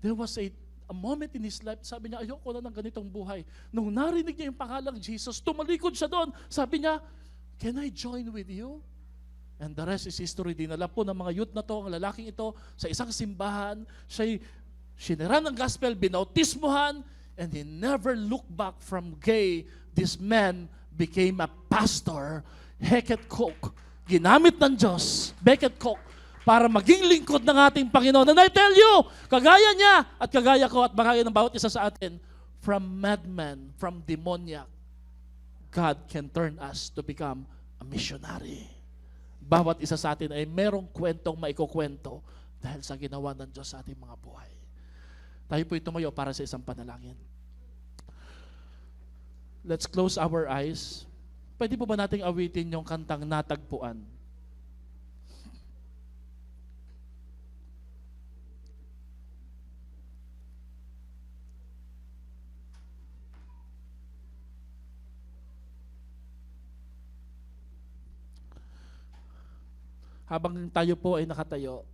There was a moment in his life, sabi niya, ayoko na ng ganitong buhay. Nung narinig niya yung pangalang Jesus, tumalikod siya doon. Sabi niya, can I join with you? And the rest is history. Dinala po ng mga youth na to, ang lalaking ito, sa isang simbahan. Siya'y sinira ng gospel, binautismuhan, and he never looked back from gay. This man became a pastor, Becket Cook. Ginamit ng Diyos, Becket Cook, para maging lingkod ng ating Panginoon. And I tell you, kagaya niya at kagaya ko at kagaya ng bawat isa sa atin, from madman, from demoniac, God can turn us to become a missionary. Bawat isa sa atin ay merong kwentong maikukwento dahil sa ginawa ng Diyos sa ating mga buhay. Tayo po'y tumayo para sa isang panalangin. Let's close our eyes. Pwede po ba nating awitin yung kantang Natagpuan? Habang tayo po ay nakatayo,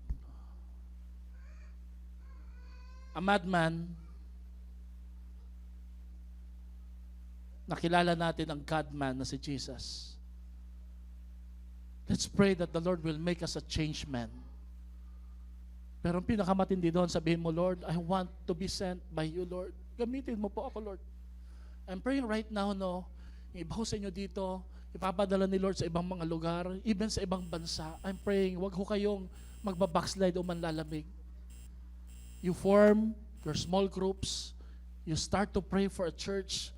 a madman, nakilala natin ang God-man na si Jesus. Let's pray that the Lord will make us a changed man. Pero ang pinakamatindi doon, sabihin mo, Lord, I want to be sent by you, Lord. Gamitin mo po ako, Lord. I'm praying right now, no, yung iba ho sa inyo dito, ipapadala ni Lord sa ibang mga lugar, even sa ibang bansa. I'm praying, wag ho kayong magbabackslide o manlalamig. You form your small groups, you start to pray for a church.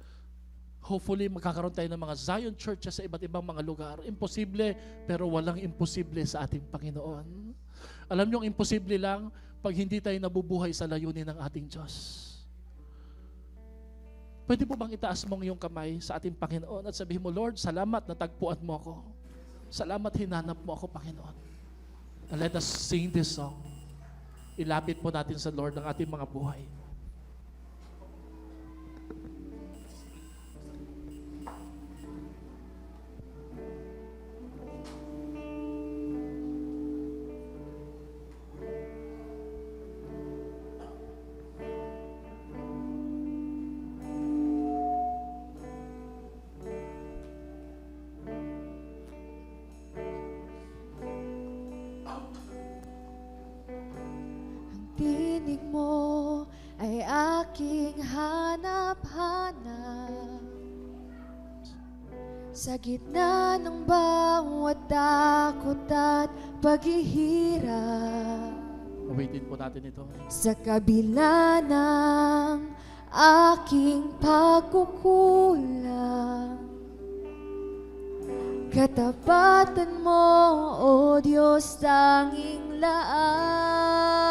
Hopefully, magkakaroon tayo ng mga Zion churches sa iba't ibang mga lugar. Imposible, pero walang imposible sa ating Panginoon. Alam niyo, imposible lang pag hindi tayo nabubuhay sa layunin ng ating Diyos. Pwede po bang itaas mong iyong kamay sa ating Panginoon at sabihin mo, Lord, salamat na tagpuan mo ako. Salamat hinanap mo ako, Panginoon. And let us sing this song. Ilapit po natin sa Lord ang ating mga buhay. Tinig mo ay aking hanap-hanap sa gitna ng bawat takot at paghihirap. Awitin po natin ito. Sa kabila ng aking pagkukulang, katapatan mo, O Diyos, tanging laan.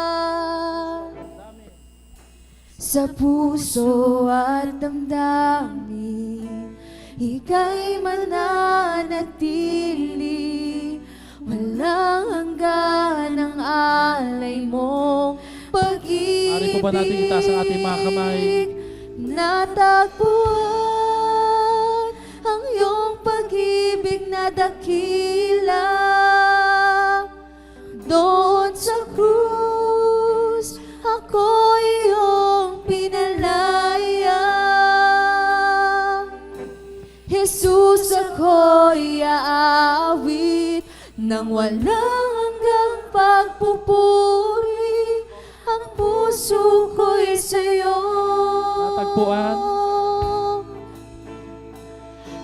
Sa puso at damdamin, ika'y mananatili. Walang hanggan ang alay mong pag-ibig. Maaari po ba natin itaas ang ating mga kamay? Natagpuan ang iyong pag-ibig na dakila. Doon sa krus, ako iyong pinalaya. Jesus, ako'y aawit nang walang hanggang pagpupuri. Ang puso ko'y sa'yo. Natagpuan.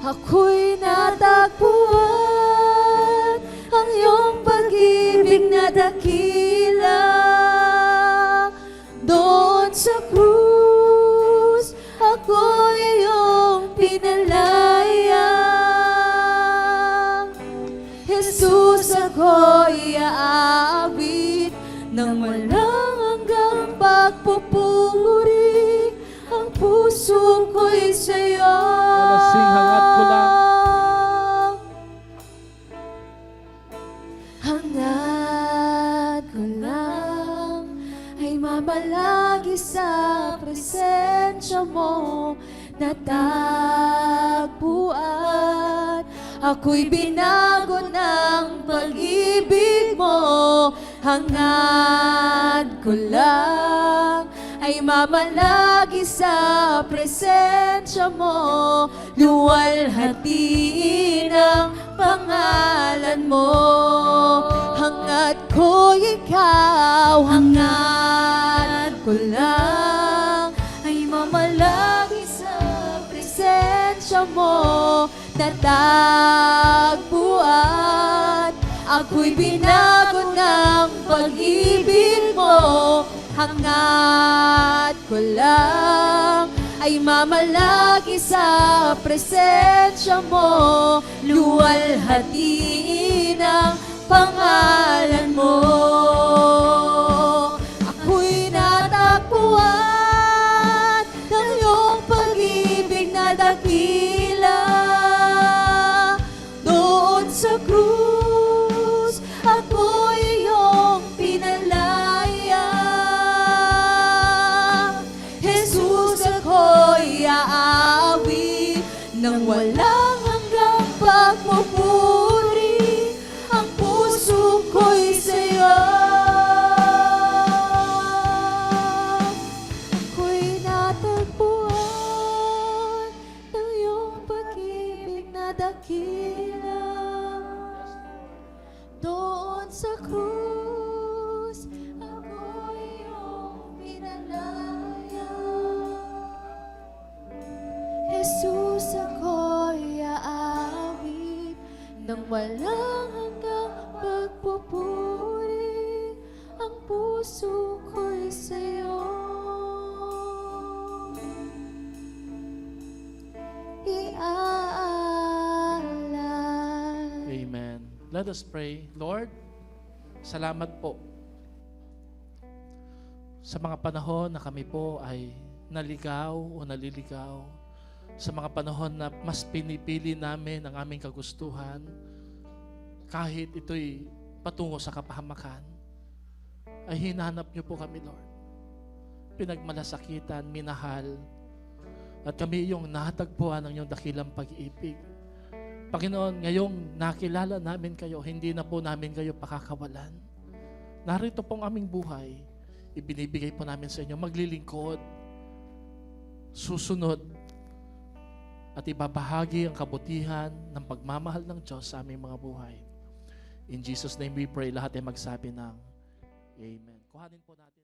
Ako'y natagpuan ang iyong pag-ibig na dakila. Doon sa krus, ako'y iyong pinalaya. Jesus, ako'y aawit nang walang hanggang pagpupuri. Ang puso ko'y sa'yo. Walasing hangad ko lang. Hangad ko lang ay mamalagi sa presensya mo. Natagpuan, ako'y binago ng pag-ibig mo. Hangad ko lang ay mamalagi sa presensya mo. Luwalhati ng pangalan mo. Hangad ko ikaw, hangad ko lang ay mamalagi sa presensya mo. Natagpuan, ako'y binago ng pag-ibig mo. Hangad ko lang ay mamalagi sa presensya mo. Luwalhati ng pangalan mo. Ako'y natagpuan ng iyong pag-ibig na dakila. Doon sa krus, ako'y iyong pinalaya. Jesus, ako'y aawit nang walang hanggang pagpupuri. Ang puso ko'y sa'yo. Ako'y natagpuan ng iyong pag-ibig na dakila. Doon sa krus, ako'y Jesus, ako'y aawit nang walang hanggang pagpupuri. Ang puso ko'y sa'yo iaalay. Amen. Let us pray. Lord, salamat po sa mga panahon na kami po ay naligaw o naliligaw. Sa mga panahon na mas pinipili namin ang aming kagustuhan, kahit ito'y patungo sa kapahamakan, ay hinanap niyo po kami, Lord. Pinagmalasakitan, minahal, at kami iyong natagpuan ng iyong dakilang pag-ibig. Panginoon, ngayong nakilala namin kayo, hindi na po namin kayo pakakawalan. Narito pong aming buhay, ibinibigay po namin sa inyo, maglilingkod, susunod, at ibabahagi ang kabutihan ng pagmamahal ng Diyos sa aming mga buhay. In Jesus' name we pray, lahat ay magsabi ng Amen. Kuhanin po natin.